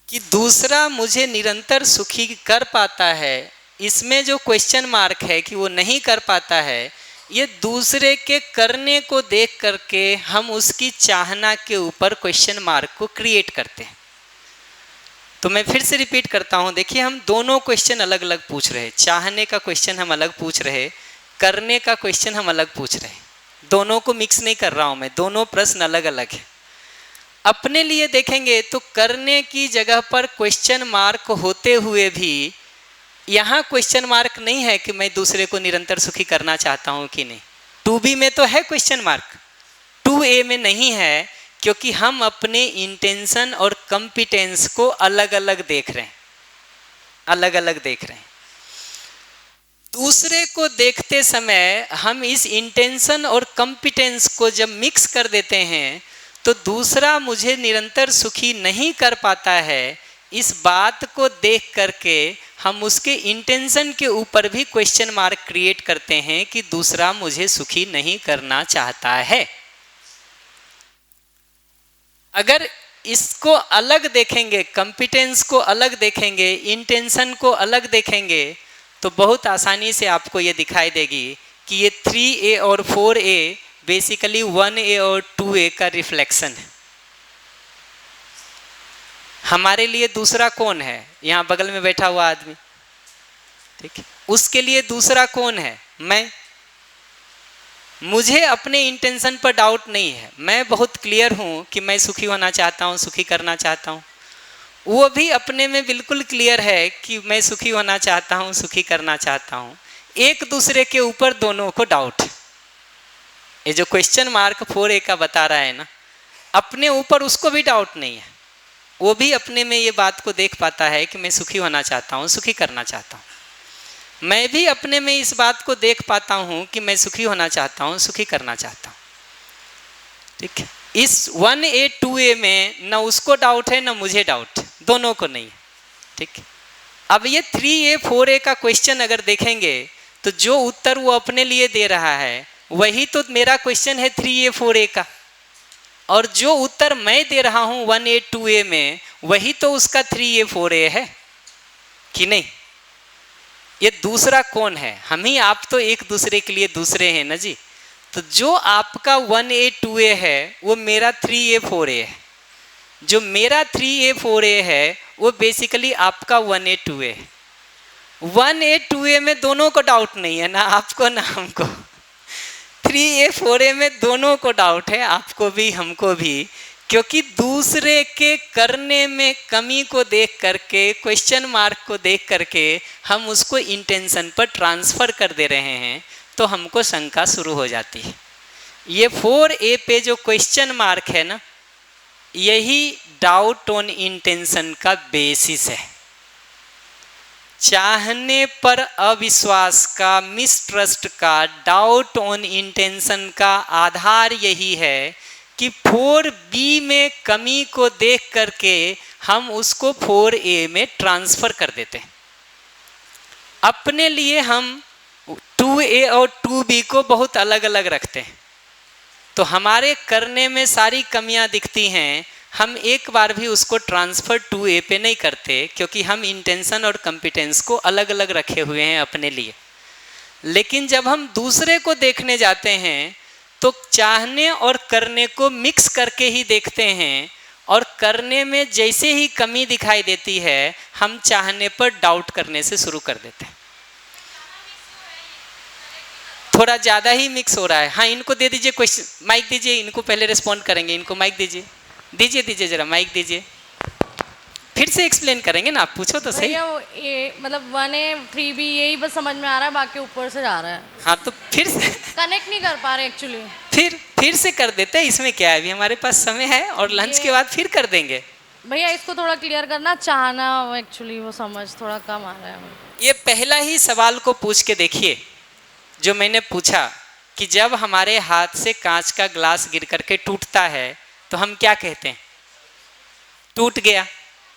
कि दूसरा मुझे निरंतर सुखी कर पाता है। इसमें जो क्वेश्चन मार्क है कि वो नहीं कर पाता है, ये दूसरे के करने को देख करके हम उसकी चाहना के ऊपर क्वेश्चन मार्क को क्रिएट करते हैं। तो मैं फिर से रिपीट करता हूँ, देखिए हम दोनों क्वेश्चन अलग अलग पूछ रहे हैं। चाहने का क्वेश्चन हम अलग पूछ रहे, करने का क्वेश्चन हम अलग पूछ रहे। दोनों को मिक्स नहीं कर रहा हूँ मैं, दोनों प्रश्न अलग अलग है। अपने लिए देखेंगे तो करने की जगह पर क्वेश्चन मार्क होते हुए भी यहाँ क्वेश्चन मार्क नहीं है कि मैं दूसरे को निरंतर सुखी करना चाहता हूँ कि नहीं। 2B में तो है क्वेश्चन मार्क, 2A में नहीं है, क्योंकि हम अपने इंटेंशन और कंपिटेंस को अलग अलग देख रहे हैं, अलग अलग देख रहे हैं। दूसरे को देखते समय हम इस इंटेंशन और कंपिटेंस को जब मिक्स कर देते हैं, तो दूसरा मुझे निरंतर सुखी नहीं कर पाता है, इस बात को देख करके हम उसके इंटेंशन के ऊपर भी क्वेश्चन मार्क क्रिएट करते हैं कि दूसरा मुझे सुखी नहीं करना चाहता है। अगर इसको अलग देखेंगे, कंपिटेंस को अलग देखेंगे, इंटेंशन को अलग देखेंगे, तो बहुत आसानी से आपको ये दिखाई देगी कि ये 3A और 4A बेसिकली 1A और 2A का रिफ्लेक्शन है। हमारे लिए दूसरा कौन है? यहाँ बगल में बैठा हुआ आदमी, ठीक है। उसके लिए दूसरा कौन है? मैं। मुझे अपने इंटेंशन पर डाउट नहीं है, मैं बहुत क्लियर हूँ कि मैं सुखी होना चाहता हूँ, सुखी करना चाहता हूँ। वो भी अपने में बिल्कुल क्लियर है कि मैं सुखी होना चाहता हूँ, सुखी करना चाहता हूँ। एक दूसरे के ऊपर दोनों को डाउट है। ये जो क्वेश्चन मार्क 4A का बता रहा है ना, अपने ऊपर उसको भी डाउट नहीं है। वो भी अपने में ये बात को देख पाता है कि मैं सुखी होना चाहता हूँ, सुखी करना चाहता हूँ। मैं भी अपने में इस बात को देख पाता हूँ कि मैं सुखी होना चाहता हूँ, सुखी करना चाहता हूँ, ठीक है। इस 1A 2A में ना उसको डाउट है ना मुझे डाउट है, दोनों को नहीं है, ठीक है। अब ये 3A 4A का क्वेश्चन अगर देखेंगे तो जो उत्तर वो अपने लिए दे रहा है वही तो मेरा क्वेश्चन है 3A 4A का, और जो उत्तर मैं दे रहा हूँ 1A 2A में वही तो उसका 3A 4A है कि नहीं। ये दूसरा कौन है? हम ही आप तो एक दूसरे के लिए दूसरे हैं ना जी। तो जो आपका 1A 2A है वो मेरा 3A 4A है, जो मेरा 3A 4A है वो बेसिकली आपका 1A 2A है। 1A 2A में दोनों को डाउट नहीं है, ना आपको ना हमको। 3A 4A में दोनों को डाउट है, आपको भी हमको भी, क्योंकि दूसरे के करने में कमी को देख करके, क्वेश्चन मार्क को देख करके हम उसको इंटेंशन पर ट्रांसफ़र कर दे रहे हैं, तो हमको शंका शुरू हो जाती है। ये 4A पे जो क्वेश्चन मार्क है ना, यही डाउट ऑन इंटेंशन का बेसिस है। चाहने पर अविश्वास का, मिसट्रस्ट का, डाउट ऑन इंटेंशन का आधार यही है कि 4B में कमी को देख करके हम उसको 4A में ट्रांसफ़र कर देते हैं। अपने लिए हम 2A और 2B को बहुत अलग अलग रखते हैं, तो हमारे करने में सारी कमियां दिखती हैं, हम एक बार भी उसको ट्रांसफ़र 2A पे नहीं करते, क्योंकि हम इंटेंशन और कंपिटेंस को अलग अलग रखे हुए हैं अपने लिए। लेकिन जब हम दूसरे को देखने जाते हैं तो चाहने और करने को मिक्स करके ही देखते हैं, और करने में जैसे ही कमी दिखाई देती है हम चाहने पर डाउट करने से शुरू कर देते हैं। थोड़ा ज़्यादा ही मिक्स हो रहा है। हाँ, इनको दे दीजिए क्वेश्चन, माइक दीजिए, इनको पहले रिस्पॉन्ड करेंगे। इनको माइक दीजिए, दीजिए जरा माइक दीजिए, फिर से एक्सप्लेन करेंगे ना, आप पूछो तो सही। भैया वो ये मतलब 1A 3B यही बस समझ में आ रहा है, बाकी ऊपर से जा रहा है। हाँ तो फिर से कनेक्ट नहीं कर पा रहे एक्चुअली। फिर से कर देते हैं, इसमें क्या है, अभी हमारे पास समय है और लंच के बाद फिर कर देंगे। भैया इसको थोड़ा क्लियर करना, चाहना एक्चुअली वो समझ थोड़ा कम आ रहा है। ये पहला ही सवाल को पूछ के देखिए जो मैंने पूछा कि जब हमारे हाथ से कांच का ग्लास गिर करके टूटता है तो हम क्या कहते हैं? टूट गया।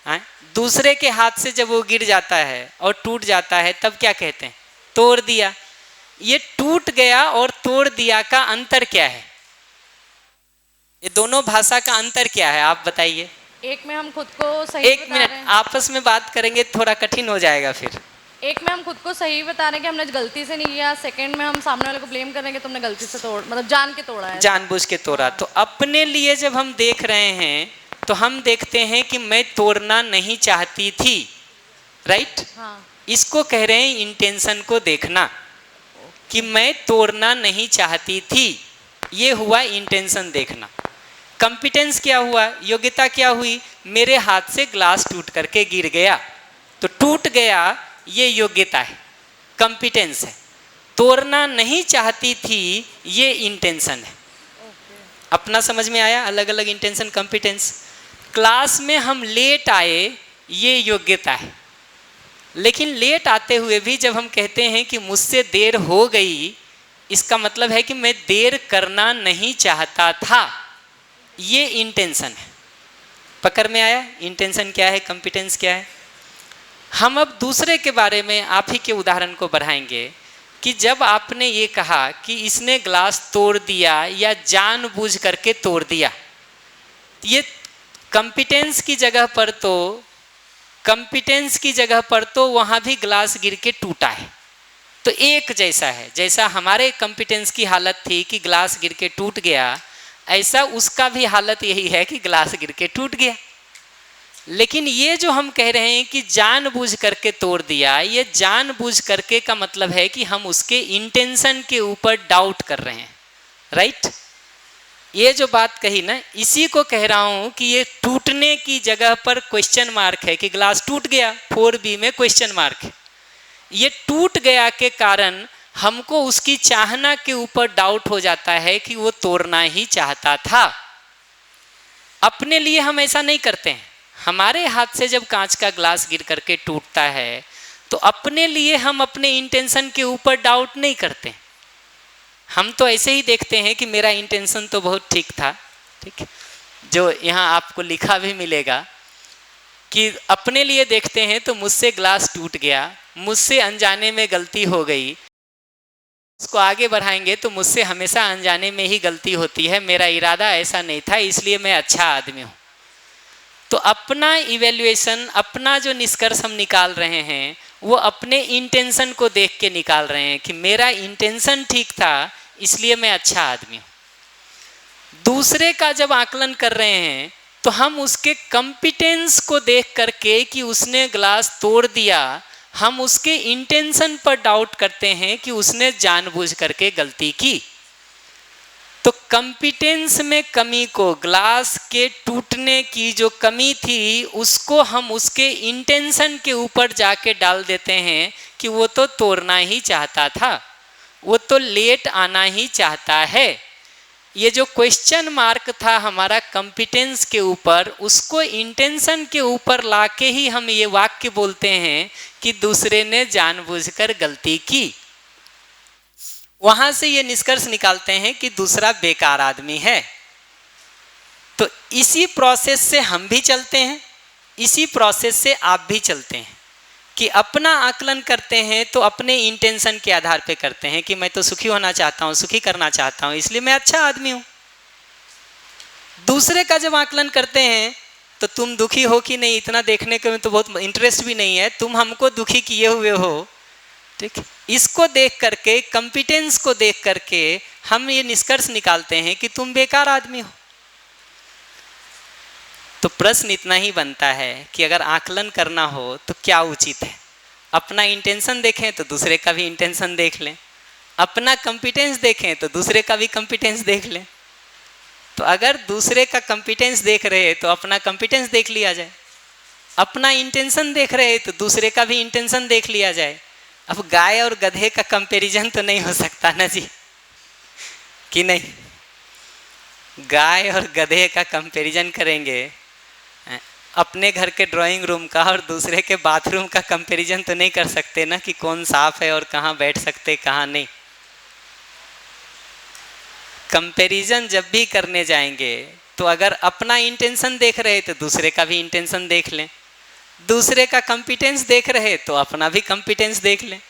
हाँ? दूसरे के हाथ से जब वो गिर जाता है और टूट जाता है तब क्या कहते हैं? तोड़ दिया। ये टूट गया और तोड़ दिया का अंतर क्या है? ये दोनों भाषा का अंतर क्या है आप बताइए। एक में हम खुद को सही एक मिनट आपस में बात करेंगे, थोड़ा कठिन हो जाएगा फिर। एक में हम खुद को सही बता रहे हैं कि हमने गलती से नहीं किया, सेकंड में हम सामने वाले को ब्लेम कर रहे हैं कि तुमने गलती से तोड़, मतलब जान के तोड़ा है, जानबूझ के तोड़ा। तो अपने लिए जब हम देख रहे हैं तो हम देखते हैं कि मैं तोड़ना नहीं चाहती थी, राइट? हाँ। इसको कह रहे हैं इंटेंशन को देखना, कि मैं तोड़ना नहीं चाहती थी, ये हुआ इंटेंशन देखना। कंपिटेंस क्या हुआ? योग्यता क्या हुई? मेरे हाथ से ग्लास टूट करके गिर गया, तो टूट गया, ये योग्यता है, कंपिटेंस है। तोड़ना नहीं चाहती थी, ये इंटेंशन है। अपना समझ में आया? अलग अलग इंटेंशन, कंपिटेंस। क्लास में हम लेट आए, ये योग्यता है। लेकिन लेट आते हुए भी जब हम कहते हैं कि मुझसे देर हो गई, इसका मतलब है कि मैं देर करना नहीं चाहता था, ये इंटेंशन है। पकड़ में आया? इंटेंशन क्या है, कंपिटेंस क्या है। हम अब दूसरे के बारे में आप ही के उदाहरण को बढ़ाएंगे कि जब आपने ये कहा कि इसने ग्लास तोड़ दिया या जानबूझ करके तोड़ दिया, ये कंपिटेंस की जगह पर तो वहाँ भी ग्लास गिर के टूटा है, तो एक जैसा है। जैसा हमारे कंपिटेंस की हालत थी कि ग्लास गिर के टूट गया, ऐसा उसका भी हालत यही है कि ग्लास गिर के टूट गया। लेकिन ये जो हम कह रहे हैं कि जानबूझ करके तोड़ दिया, ये जानबूझ करके का मतलब है कि हम उसके इंटेंशन के ऊपर डाउट कर रहे हैं, राइट? ये जो बात कही ना, इसी को कह रहा हूं कि ये टूटने की जगह पर क्वेश्चन मार्क है कि ग्लास टूट गया, 4B में क्वेश्चन मार्क है। ये टूट गया के कारण हमको उसकी चाहना के ऊपर डाउट हो जाता है कि वो तोड़ना ही चाहता था। अपने लिए हम ऐसा नहीं करते हैं। हमारे हाथ से जब कांच का ग्लास गिर करके टूटता है तो अपने लिए हम अपने इंटेंशन के ऊपर डाउट नहीं करते। हम तो ऐसे ही देखते हैं कि मेरा इंटेंशन तो बहुत ठीक था, ठीक, जो यहाँ आपको लिखा भी मिलेगा कि अपने लिए देखते हैं तो मुझसे ग्लास टूट गया, मुझसे अनजाने में गलती हो गई। उसको आगे बढ़ाएंगे तो मुझसे हमेशा अनजाने में ही गलती होती है, मेरा इरादा ऐसा नहीं था, इसलिए मैं अच्छा आदमी हूँ। तो अपना इवैल्यूएशन, अपना जो निष्कर्ष हम निकाल रहे हैं वो अपने इंटेंशन को देख के निकाल रहे हैं कि मेरा इंटेंशन ठीक था, इसलिए मैं अच्छा आदमी हूँ। दूसरे का जब आकलन कर रहे हैं तो हम उसके कंपिटेंस को देख करके कि उसने ग्लास तोड़ दिया, हम उसके इंटेंशन पर डाउट करते हैं कि उसने जानबूझ करके गलती की। तो कंपिटेंस में कमी को, ग्लास के टूटने की जो कमी थी, उसको हम उसके इंटेंशन के ऊपर जाके डाल देते हैं कि वो तो तोड़ना ही चाहता था, वो तो लेट आना ही चाहता है। ये जो क्वेश्चन मार्क था हमारा कंपिटेंस के ऊपर, उसको इंटेंशन के ऊपर लाके ही हम ये वाक्य बोलते हैं कि दूसरे ने जानबूझकर गलती की। वहां से ये निष्कर्ष निकालते हैं कि दूसरा बेकार आदमी है। तो इसी प्रोसेस से हम भी चलते हैं, इसी प्रोसेस से आप भी चलते हैं कि अपना आकलन करते हैं तो अपने इंटेंशन के आधार पे करते हैं कि मैं तो सुखी होना चाहता हूँ, सुखी करना चाहता हूँ, इसलिए मैं अच्छा आदमी हूँ। दूसरे का जब आकलन करते हैं तो तुम दुखी हो कि नहीं, इतना देखने के में तो बहुत इंटरेस्ट भी नहीं है, तुम हमको दुखी किए हुए हो, ठीक, इसको देख करके, कंपिटेंस को देख करके हम ये निष्कर्ष निकालते हैं कि तुम बेकार आदमी हो। तो प्रश्न इतना ही बनता है कि अगर आकलन करना हो तो क्या उचित है। अपना इंटेंशन देखें तो दूसरे का भी इंटेंशन देख लें, अपना कंपिटेंस देखें तो दूसरे का भी कंपिटेंस देख लें। तो अगर दूसरे का कंपिटेंस देख रहे हैं तो अपना कंपिटेंस देख लिया जाए, अपना इंटेंशन देख रहे हैं तो दूसरे का भी इंटेंशन देख लिया जाए। अब गाय और गधे का कंपैरिजन तो नहीं हो सकता ना जी, कि नहीं? गाय और गधे का कंपैरिजन करेंगे, अपने घर के ड्राइंग रूम का और दूसरे के बाथरूम का कंपैरिजन तो नहीं कर सकते ना, कि कौन साफ है और कहाँ बैठ सकते कहाँ नहीं। कंपैरिजन जब भी करने जाएंगे तो अगर अपना इंटेंशन देख रहे तो दूसरे का भी इंटेंशन देख लें, दूसरे का कंपिटेंस देख रहे तो अपना भी कंपिटेंस देख लें।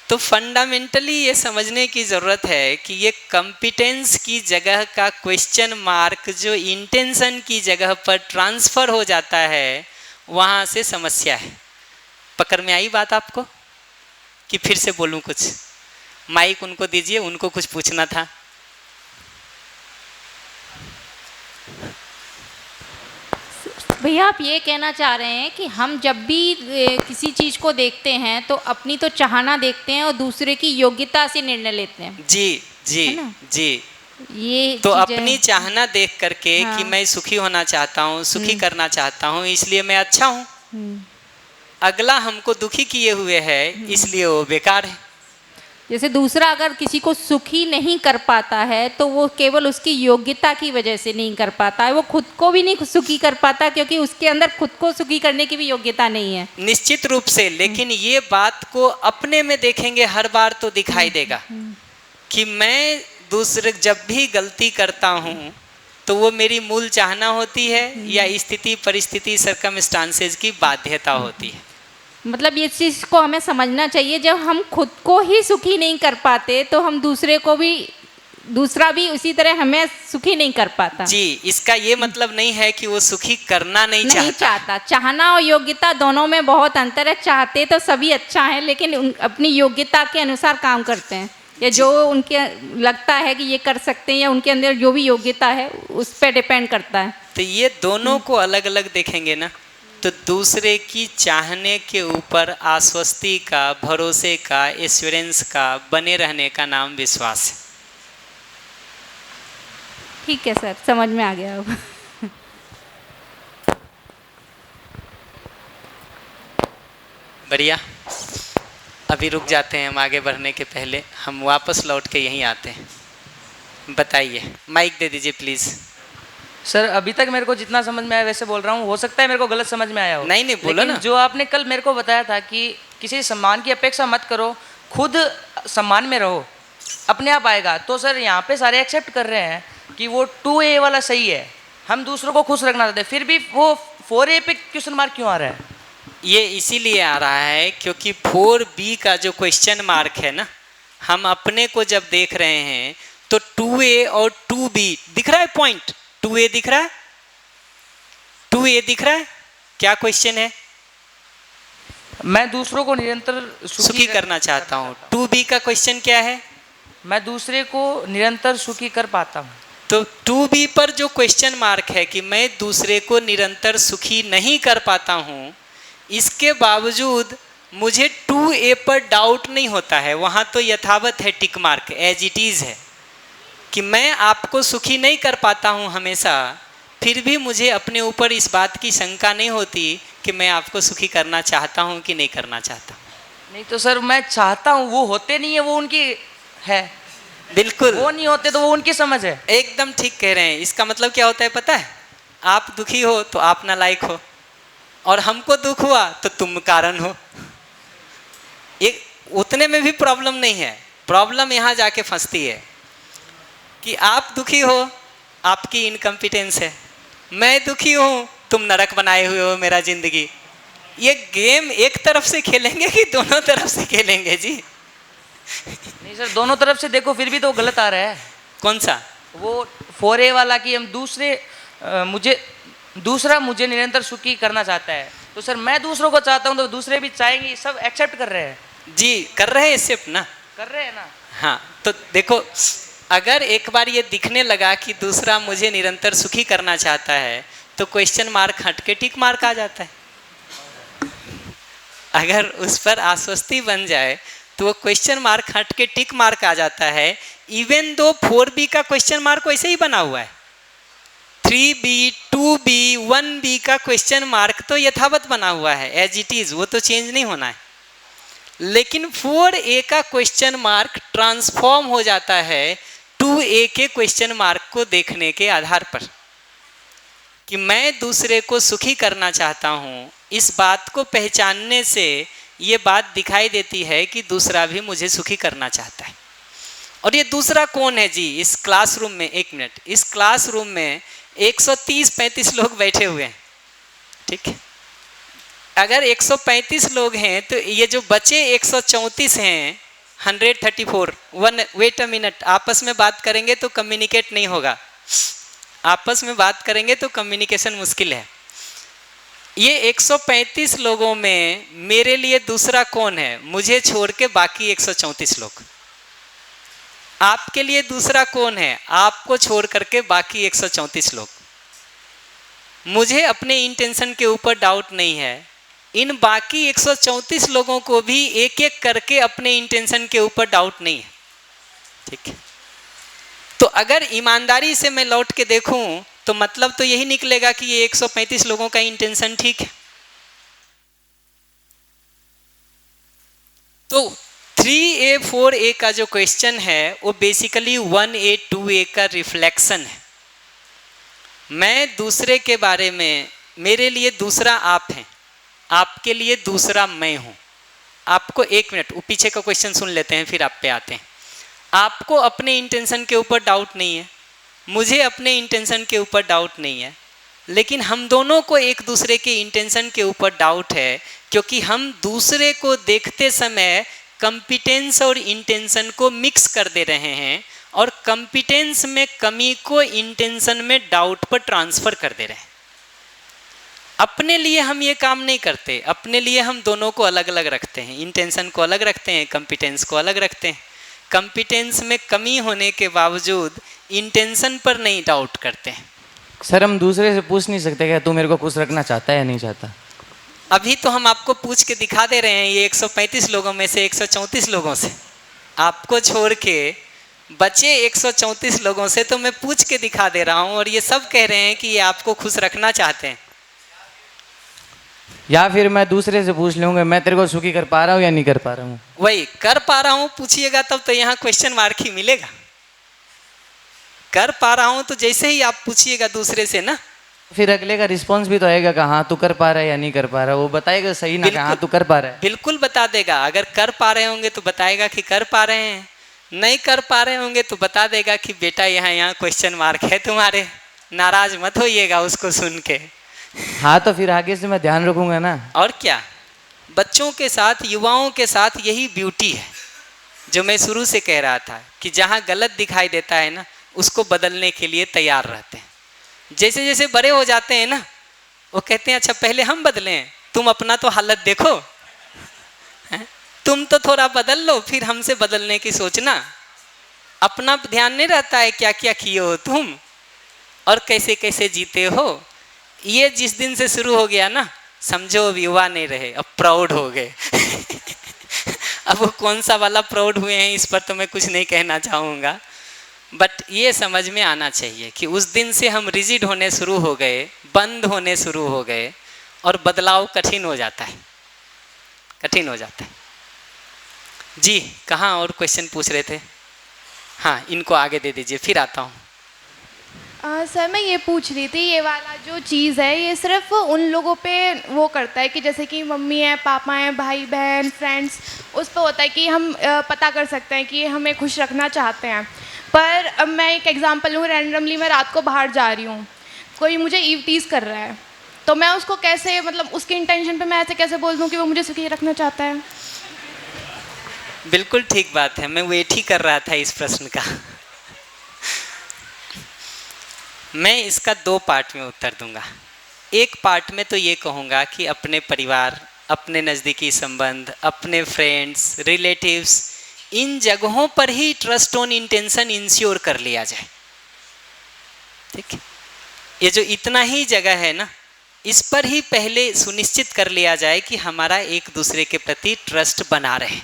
तो फंडामेंटली ये समझने की ज़रूरत है कि ये कंपिटेंस की जगह का क्वेश्चन मार्क जो इंटेंशन की जगह पर ट्रांसफ़र हो जाता है, वहाँ से समस्या है। पकड़ में आई बात आपको कि फिर से बोलूँ कुछ? माइक उनको दीजिए, उनको कुछ पूछना था। भैया आप ये कहना चाह रहे हैं कि हम जब भी किसी चीज़ को देखते हैं तो अपनी तो चाहना देखते हैं और दूसरे की योग्यता से निर्णय लेते हैं। जी जी जी, ये तो अपनी चाहना देख करके हाँ। कि मैं सुखी होना चाहता हूँ, सुखी करना चाहता हूँ, इसलिए मैं अच्छा हूँ। अगला हमको दुखी किए हुए है इसलिए वो बेकार है। जैसे दूसरा अगर किसी को सुखी नहीं कर पाता है तो वो केवल उसकी योग्यता की वजह से नहीं कर पाता है, वो खुद को भी नहीं सुखी कर पाता क्योंकि उसके अंदर खुद को सुखी करने की भी योग्यता नहीं है। निश्चित रूप से, लेकिन ये बात को अपने में देखेंगे हर बार तो दिखाई देगा कि मैं दूसरे जब भी गलती करता हूँ तो वो मेरी मूल चाहना होती है या स्थिति परिस्थिति सर्कमस्टांसेस की बाध्यता होती है। मतलब ये चीज़ को हमें समझना चाहिए, जब हम खुद को ही सुखी नहीं कर पाते तो हम दूसरे को भी, दूसरा भी उसी तरह हमें सुखी नहीं कर पाता। जी, इसका ये मतलब नहीं है कि वो सुखी करना नहीं चाहता। चाहना और योग्यता दोनों में बहुत अंतर है। चाहते तो सभी अच्छा है लेकिन अपनी योग्यता के अनुसार काम करते हैं, या जो उनके लगता है कि ये कर सकते हैं या उनके अंदर जो भी योग्यता है उस पर डिपेंड करता है। तो ये दोनों को अलग अलग देखेंगे ना, तो दूसरे की चाहने के ऊपर आश्वस्ति का, भरोसे का, एश्योरेंस का बने रहने का नाम विश्वास है। ठीक है सर, समझ में आ गया अब। बढ़िया, अभी रुक जाते हैं हम, आगे बढ़ने के पहले हम वापस लौट के यहीं आते हैं। बताइए, माइक दे दीजिए प्लीज़। सर अभी तक मेरे को जितना समझ में आया वैसे बोल रहा हूँ, हो सकता है मेरे को गलत समझ में आया हो। नहीं नहीं, बोलो ना। जो आपने कल मेरे को बताया था कि किसी सम्मान की अपेक्षा मत करो, खुद सम्मान में रहो, अपने आप आएगा। तो सर यहाँ पे सारे एक्सेप्ट कर रहे हैं कि वो 2A वाला सही है, हम दूसरों को खुश रखना चाहते हैं, फिर भी वो 4A पे क्वेश्चन मार्क क्यों आ रहा है? ये इसीलिए आ रहा है क्योंकि 4B का जो क्वेश्चन मार्क है ना, हम अपने को जब देख रहे हैं तो 2A और 2B दिख रहा है। पॉइंट 2A दिख रहा है, 2A दिख रहा है। क्या क्वेश्चन है? मैं दूसरों को निरंतर सुखी करना चाहता हूँ। 2B का क्वेश्चन क्या है? मैं दूसरे को निरंतर सुखी कर पाता हूँ। तो 2B पर जो क्वेश्चन मार्क है कि मैं दूसरे को निरंतर सुखी नहीं कर पाता हूँ, इसके बावजूद मुझे 2A पर डाउट नहीं होता है। वहाँ तो यथावत है, tick mark as it is है कि मैं आपको सुखी नहीं कर पाता हूँ हमेशा, फिर भी मुझे अपने ऊपर इस बात की शंका नहीं होती कि मैं आपको सुखी करना चाहता हूँ कि नहीं करना चाहता। नहीं तो सर मैं चाहता हूँ, वो होते नहीं है, वो उनकी है। बिल्कुल, वो नहीं होते तो वो उनकी समझ है। एकदम ठीक कह रहे हैं। इसका मतलब क्या होता है पता है? आप दुखी हो तो आप नालायक हो, और हमको दुख हुआ तो तुम कारण हो। ये उतने में भी प्रॉब्लम नहीं है। प्रॉब्लम यहाँ जाके फंसती है कि आप दुखी हो, आपकी इनकम्पिटेंस है, मैं दुखी हूँ, तुम नरक बनाए हुए हो मेरा जिंदगी। ये गेम एक तरफ से खेलेंगे कि दोनों तरफ से खेलेंगे जी? नहीं सर, दोनों तरफ से देखो फिर भी तो गलत आ रहा है। कौन सा? वो 4A वाला कि हम दूसरा मुझे निरंतर सुखी करना चाहता है, तो सर मैं दूसरों को चाहता हूँ तो दूसरे भी चाहेंगे, सब एक्सेप्ट कर रहे हैं। जी कर रहे हैं शिफ्ट ना, कर रहे हैं ना। हाँ तो देखो, अगर एक बार ये दिखने लगा कि दूसरा मुझे निरंतर सुखी करना चाहता है तो क्वेश्चन मार्क हट के टिक मार्क आ जाता है। अगर उस पर आश्वस्ति बन जाए तो वो क्वेश्चन मार्क हट के टिक मार्क आ जाता है। इवन दो 4B का क्वेश्चन मार्क वैसे ही बना हुआ है, 3B, 2B, 1B का क्वेश्चन मार्क तो यथावत बना हुआ है एज इट इज, वो तो चेंज नहीं होना है। लेकिन 4A का क्वेश्चन मार्क ट्रांसफॉर्म हो जाता है 2A के क्वेश्चन मार्क को देखने के आधार पर कि मैं दूसरे को सुखी करना चाहता हूँ। इस बात को पहचानने से ये बात दिखाई देती है कि दूसरा भी मुझे सुखी करना चाहता है। और ये दूसरा कौन है जी? इस क्लासरूम में, एक मिनट, इस क्लासरूम में 130-35 लोग बैठे हुए हैं, ठीक है। अगर 135 लोग हैं तो ये जो बचे 134 हैं, 134, वेट अ मिनट, आपस में बात करेंगे तो कम्युनिकेट नहीं होगा, आपस में बात करेंगे तो कम्युनिकेशन मुश्किल है। ये 135 लोगों में मेरे लिए दूसरा कौन है? मुझे छोड़ के बाकी 134 लोग। आपके लिए दूसरा कौन है? आपको छोड़ करके बाकी 134 लोग। मुझे अपने इंटेंशन के ऊपर डाउट नहीं है, इन बाकी 134 लोगों को भी एक एक करके अपने इंटेंशन के ऊपर डाउट नहीं है, ठीक है। तो अगर ईमानदारी से मैं लौट के देखूं तो मतलब तो यही निकलेगा कि ये 135 लोगों का इंटेंशन ठीक है। तो 3A 4A का जो क्वेश्चन है वो बेसिकली 1A 2A का रिफ्लेक्शन है। मैं दूसरे के बारे में, मेरे लिए दूसरा आप हैं, आपके लिए दूसरा मैं हूं। आपको एक मिनट वो पीछे का क्वेश्चन सुन लेते हैं फिर आप पे आते हैं। आपको अपने इंटेंशन के ऊपर डाउट नहीं है, मुझे अपने इंटेंशन के ऊपर डाउट नहीं है, लेकिन हम दोनों को एक दूसरे के इंटेंशन के ऊपर डाउट है क्योंकि हम दूसरे को देखते समय कंपिटेंस और इंटेंशन को मिक्स कर दे रहे हैं और कंपिटेंस में कमी को इंटेंशन में डाउट पर ट्रांसफर कर दे रहे हैं। अपने लिए हम ये काम नहीं करते, अपने लिए हम दोनों को अलग अलग रखते हैं, इंटेंशन को अलग रखते हैं, कंपिटेंस को अलग रखते हैं। कंपिटेंस में कमी होने के बावजूद इंटेंशन पर नहीं डाउट करते हैं। सर हम दूसरे से पूछ नहीं सकते क्या तू मेरे को खुश रखना चाहता है या नहीं चाहता? अभी तो हम आपको पूछ के दिखा दे रहे हैं, ये 135 लोगों में से 134 लोगों से, आपको छोड़ के बचे 134 लोगों से तो मैं पूछ के दिखा दे रहा हूँ और ये सब कह रहे हैं कि ये आपको खुश रखना चाहते हैं। या फिर मैं दूसरे से पूछ लूँगा मैं तेरे को सुखी कर पा रहा हूँ या नहीं कर पा रहा हूँ? वही कर पा रहा हूँ पूछिएगा तब तो यहाँ क्वेश्चन मार्क ही मिलेगा। कर पा रहा हूँ तो जैसे ही आप पूछिएगा दूसरे से ना, फिर अगले का रिस्पॉन्स भी तो आएगा कि हाँ तू कर पा रहा है या नहीं कर पा रहा है, वो बताएगा सही ना कि हाँ तू कर पा रहा है। बिल्कुल बता देगा। अगर कर पा रहे होंगे तो बताएगा कि कर पा रहे हैं, नहीं कर पा रहे होंगे तो बता देगा कि बेटा यहाँ क्वेश्चन मार्क है तुम्हारे, नाराज मत होइएगा उसको सुन के। हाँ तो फिर आगे से मैं ध्यान रखूंगा ना। और क्या, बच्चों के साथ, युवाओं के साथ यही ब्यूटी है जो मैं शुरू से कह रहा था कि जहाँ गलत दिखाई देता है ना उसको बदलने के लिए तैयार रहते हैं। जैसे जैसे बड़े हो जाते हैं ना वो कहते हैं अच्छा पहले हम बदलें, तुम अपना तो हालत देखो, तुम तो थोड़ा बदल लो फिर हमसे बदलने की सोचना। अपना ध्यान नहीं रहता है क्या क्या किए हो तुम और कैसे कैसे जीते हो। ये जिस दिन से शुरू हो गया ना समझो अब युवा नहीं रहे, अब प्राउड हो गए। अब वो कौन सा वाला प्राउड हुए हैं इस पर तो मैं कुछ नहीं कहना चाहूँगा, बट ये समझ में आना चाहिए कि उस दिन से हम रिजिड होने शुरू हो गए, बंद होने शुरू हो गए और बदलाव कठिन हो जाता है, कठिन हो जाता है। जी कहाँ और क्वेश्चन पूछ रहे थे? हाँ इनको आगे दे दीजिए फिर आता हूँ। सर मैं ये पूछ रही थी, ये वाला जो चीज़ है ये सिर्फ उन लोगों पे वो करता है कि जैसे कि मम्मी है, पापा हैं, भाई बहन, फ्रेंड्स, उस पर होता है कि हम पता कर सकते हैं कि हमें खुश रखना चाहते हैं। पर अब मैं एक एग्जांपल लूँ, रैंडमली मैं रात को बाहर जा रही हूँ, कोई मुझे ईव टीज़ कर रहा है, तो मैं उसको कैसे, मतलब उसकी इंटेंशन पे मैं ऐसे कैसे बोल दूँ कि वो मुझे सुखी रखना चाहता है? बिल्कुल ठीक बात है, मैं वेट ही कर रहा था इस प्रश्न का। मैं इसका 2 पार्ट में उत्तर दूंगा। एक पार्ट में तो ये कहूँगा कि अपने परिवार, अपने नज़दीकी संबंध, अपने फ्रेंड्स, रिलेटिव्स, इन जगहों पर ही ट्रस्ट ऑन इंटेंशन इंश्योर कर लिया जाए। ठीक है, ये जो इतना ही जगह है ना, इस पर ही पहले सुनिश्चित कर लिया जाए कि हमारा एक दूसरे के प्रति ट्रस्ट बना रहे।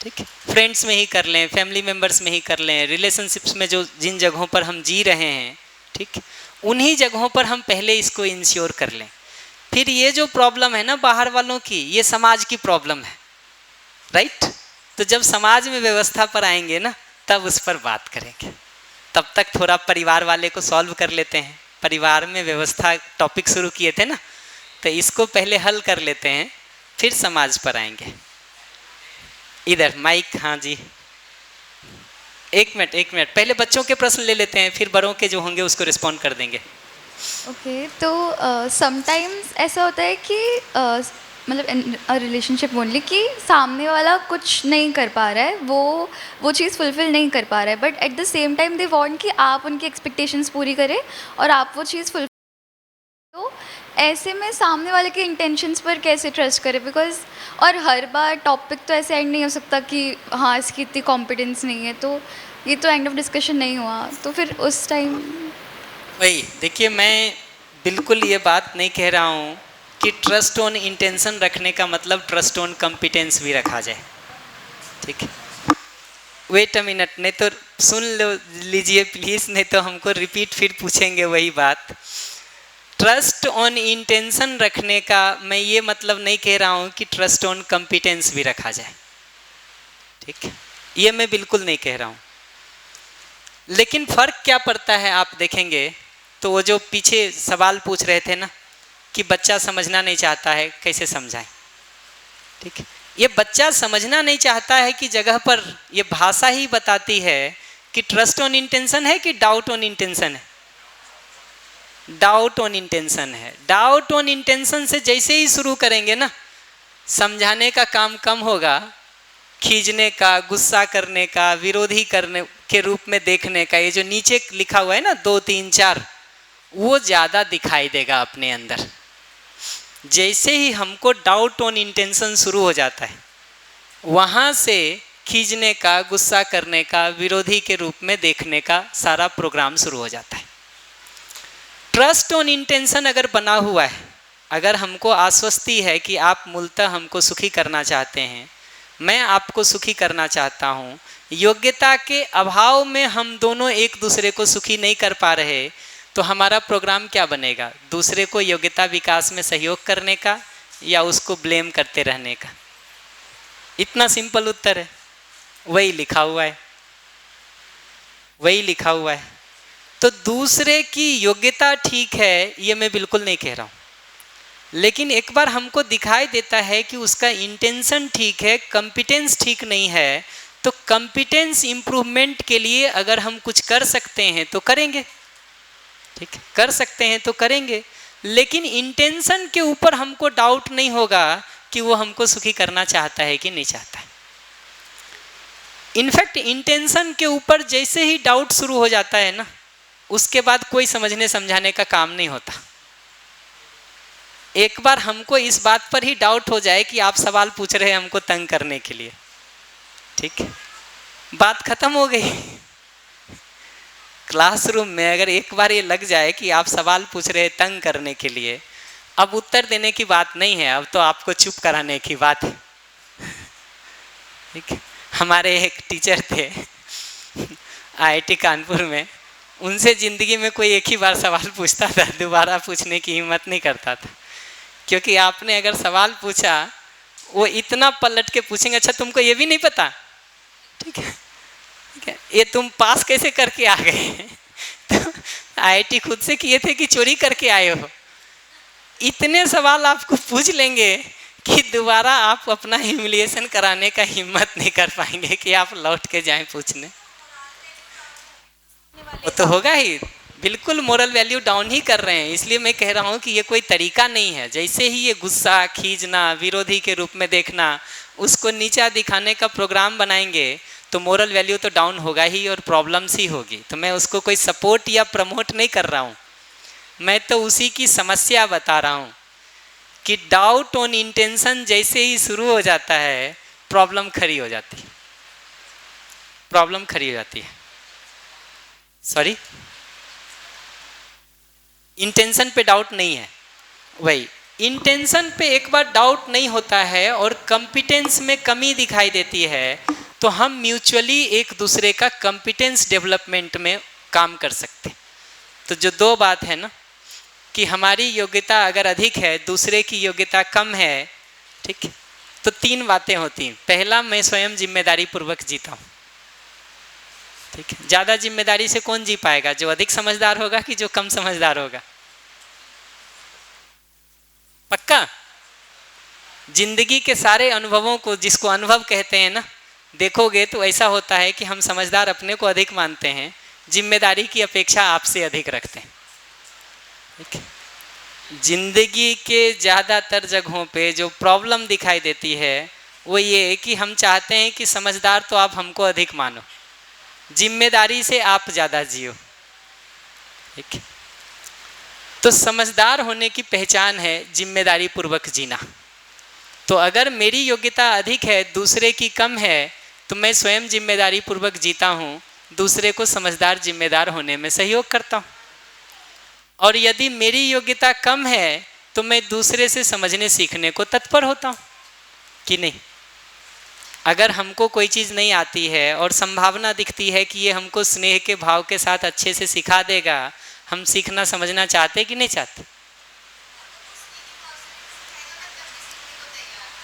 ठीक है, फ्रेंड्स में ही कर लें, फैमिली मेम्बर्स में ही कर लें, रिलेशनशिप्स में जो जिन जगहों पर हम जी रहे हैं, ठीक, उन्हीं जगहों पर हम पहले इसको इंश्योर कर लें। फिर ये जो प्रॉब्लम है ना बाहर वालों की, ये समाज की प्रॉब्लम है, राइट। तो जब समाज में व्यवस्था पर आएंगे ना, तब उस पर बात करेंगे। तब तक थोड़ा परिवार वाले को सॉल्व कर लेते हैं। परिवार में व्यवस्था टॉपिक शुरू किए थे ना, तो इसको पहले हल कर लेते हैं, फिर समाज पर आएंगे। इधर माइक, हाँ जी, एक मिनट पहले बच्चों के प्रश्न ले लेते हैं, फिर बड़ों के जो होंगे उसको रिस्पॉन्ड कर देंगे। ओके, तो समटाइम्स ऐसा होता है कि मतलब इन अ रिलेशनशिप ओनली कि सामने वाला कुछ नहीं कर पा रहा है, वो चीज़ फुलफ़िल नहीं कर पा रहा है, but at the same time they want कि आप उनकी एक्सपेक्टेशंस पूरी करें और आप वो चीज़ फुल। तो ऐसे में सामने वाले के इंटेंशंस पर कैसे ट्रस्ट करें? बिकॉज और हर बार टॉपिक तो ऐसे एंड नहीं हो सकता कि हाँ इसकी इतनी कॉम्पिटेंस नहीं है, तो ये तो एंड ऑफ डिस्कशन नहीं हुआ, तो फिर उस टाइम वही देखिए, मैं बिल्कुल ये बात नहीं कह रहा हूँ कि ट्रस्ट ऑन इंटेंशन रखने का मतलब ट्रस्ट ऑन कॉम्पिटेंस भी रखा जाए। ठीक है, वेट अ मिनट, नहीं तो सुन लीजिए प्लीज़, नहीं तो हमको रिपीट फिर पूछेंगे वही बात। ट्रस्ट ऑन इंटेंशन रखने का मैं ये मतलब नहीं कह रहा हूँ कि ट्रस्ट ऑन कॉम्पिटेंस भी रखा जाए। ठीक है, ये मैं बिल्कुल नहीं कह रहा हूँ। लेकिन फ़र्क क्या पड़ता है आप देखेंगे तो, वो जो पीछे सवाल पूछ रहे थे ना कि बच्चा समझना नहीं चाहता है, कैसे समझाएं। ठीक है, ये बच्चा समझना नहीं चाहता है कि जगह पर ये भाषा ही बताती है कि ट्रस्ट ऑन इंटेंशन है कि डाउट ऑन इंटेंशन है। डाउट ऑन इंटेंशन है। डाउट ऑन इंटेंशन से जैसे ही शुरू करेंगे ना, समझाने का काम कम होगा, खींचने का, गुस्सा करने का, विरोधी करने के रूप में देखने का, ये जो नीचे लिखा हुआ है ना 2 3 4, वो ज़्यादा दिखाई देगा अपने अंदर। जैसे ही हमको डाउट ऑन इंटेंशन शुरू हो जाता है, वहाँ से खींचने का, गुस्सा करने का, विरोधी के रूप में देखने का सारा प्रोग्राम शुरू हो जाता है। ट्रस्ट ऑन इंटेंशन अगर बना हुआ है, अगर हमको आश्वस्ति है कि आप मूलतः हमको सुखी करना चाहते हैं, मैं आपको सुखी करना चाहता हूँ, योग्यता के अभाव में हम दोनों एक दूसरे को सुखी नहीं कर पा रहे, तो हमारा प्रोग्राम क्या बनेगा? दूसरे को योग्यता विकास में सहयोग करने का या उसको ब्लेम करते रहने का? इतना सिंपल उत्तर है, वही लिखा हुआ है, वही लिखा हुआ है। तो दूसरे की योग्यता ठीक है, ये मैं बिल्कुल नहीं कह रहा हूँ, लेकिन एक बार हमको दिखाई देता है कि उसका इंटेंशन ठीक है, कॉम्पिटेंस ठीक नहीं है, तो कॉम्पिटेंस इम्प्रूवमेंट के लिए अगर हम कुछ कर सकते हैं तो करेंगे। ठीक है, कर सकते हैं तो करेंगे, लेकिन इंटेंशन के ऊपर हमको डाउट नहीं होगा कि वो हमको सुखी करना चाहता है कि नहीं चाहता है। इनफैक्ट इंटेंशन के ऊपर जैसे ही डाउट शुरू हो जाता है ना, उसके बाद कोई समझने समझाने का काम नहीं होता। एक बार हमको इस बात पर ही डाउट हो जाए कि आप सवाल पूछ रहे हैं हमको तंग करने के लिए, ठीक है, बात खत्म हो गई। क्लासरूम में अगर एक बार ये लग जाए कि आप सवाल पूछ रहे हैं तंग करने के लिए, अब उत्तर देने की बात नहीं है, अब तो आपको चुप कराने की बात है। ठीक है, हमारे एक टीचर थे IIT कानपुर में, उनसे ज़िंदगी में कोई एक ही बार सवाल पूछता था, दोबारा पूछने की हिम्मत नहीं करता था, क्योंकि आपने अगर सवाल पूछा वो इतना पलट के पूछेंगे, अच्छा तुमको ये भी नहीं पता, ठीक है, ठीक है, ये तुम पास कैसे करके आ गए? तो IIT खुद से किए थे कि चोरी करके आए हो? इतने सवाल आपको पूछ लेंगे कि दोबारा आप अपना ह्यूमिलिएशन कराने का हिम्मत नहीं कर पाएंगे कि आप लौट के जाएं पूछने। वो तो होगा ही, बिल्कुल मोरल वैल्यू डाउन ही कर रहे हैं। इसलिए मैं कह रहा हूँ कि ये कोई तरीका नहीं है। जैसे ही ये गुस्सा, खींचना, विरोधी के रूप में देखना, उसको नीचा दिखाने का प्रोग्राम बनाएंगे तो मोरल वैल्यू तो डाउन होगा ही और प्रॉब्लम्स ही होगी। तो मैं उसको कोई सपोर्ट या प्रमोट नहीं कर रहा हूँ, मैं तो उसी की समस्या बता रहा हूँ कि डाउट ऑन इंटेंशन जैसे ही शुरू हो जाता है प्रॉब्लम खड़ी हो जाती है, प्रॉब्लम खड़ी हो जाती है। सॉरी, इंटेंशन पे डाउट नहीं है, वही इंटेंशन पे एक बार डाउट नहीं होता है और कंपिटेंस में कमी दिखाई देती है, तो हम म्यूचुअली एक दूसरे का कंपिटेंस डेवलपमेंट में काम कर सकते हैं। तो जो दो बात है ना कि हमारी योग्यता अगर अधिक है, दूसरे की योग्यता कम है, ठीक है, तो तीन बातें होती हैं। पहला, मैं स्वयं जिम्मेदारी पूर्वक जीता हूँ, ठीक है। ज़्यादा जिम्मेदारी से कौन जी पाएगा? जो अधिक समझदार होगा कि जो कम समझदार होगा? पक्का? जिंदगी के सारे अनुभवों को, जिसको अनुभव कहते हैं ना, देखोगे तो ऐसा होता है कि हम समझदार अपने को अधिक मानते हैं, जिम्मेदारी की अपेक्षा आपसे अधिक रखते हैं, ठीक है। जिंदगी के ज़्यादातर जगहों पे जो प्रॉब्लम दिखाई देती है वो ये है कि हम चाहते हैं कि समझदार तो आप हमको अधिक मानो, जिम्मेदारी से आप ज़्यादा जियो, ठीक है। तो समझदार होने की पहचान है जिम्मेदारी पूर्वक जीना। तो अगर मेरी योग्यता अधिक है, दूसरे की कम है, तो मैं स्वयं जिम्मेदारी पूर्वक जीता हूँ, दूसरे को समझदार जिम्मेदार होने में सहयोग करता हूँ। और यदि मेरी योग्यता कम है तो मैं दूसरे से समझने सीखने को तत्पर होता हूँ कि नहीं। अगर हमको कोई चीज़ नहीं आती है और संभावना दिखती है कि ये हमको स्नेह के भाव के साथ अच्छे से सिखा देगा, हम सीखना समझना चाहते कि नहीं चाहते?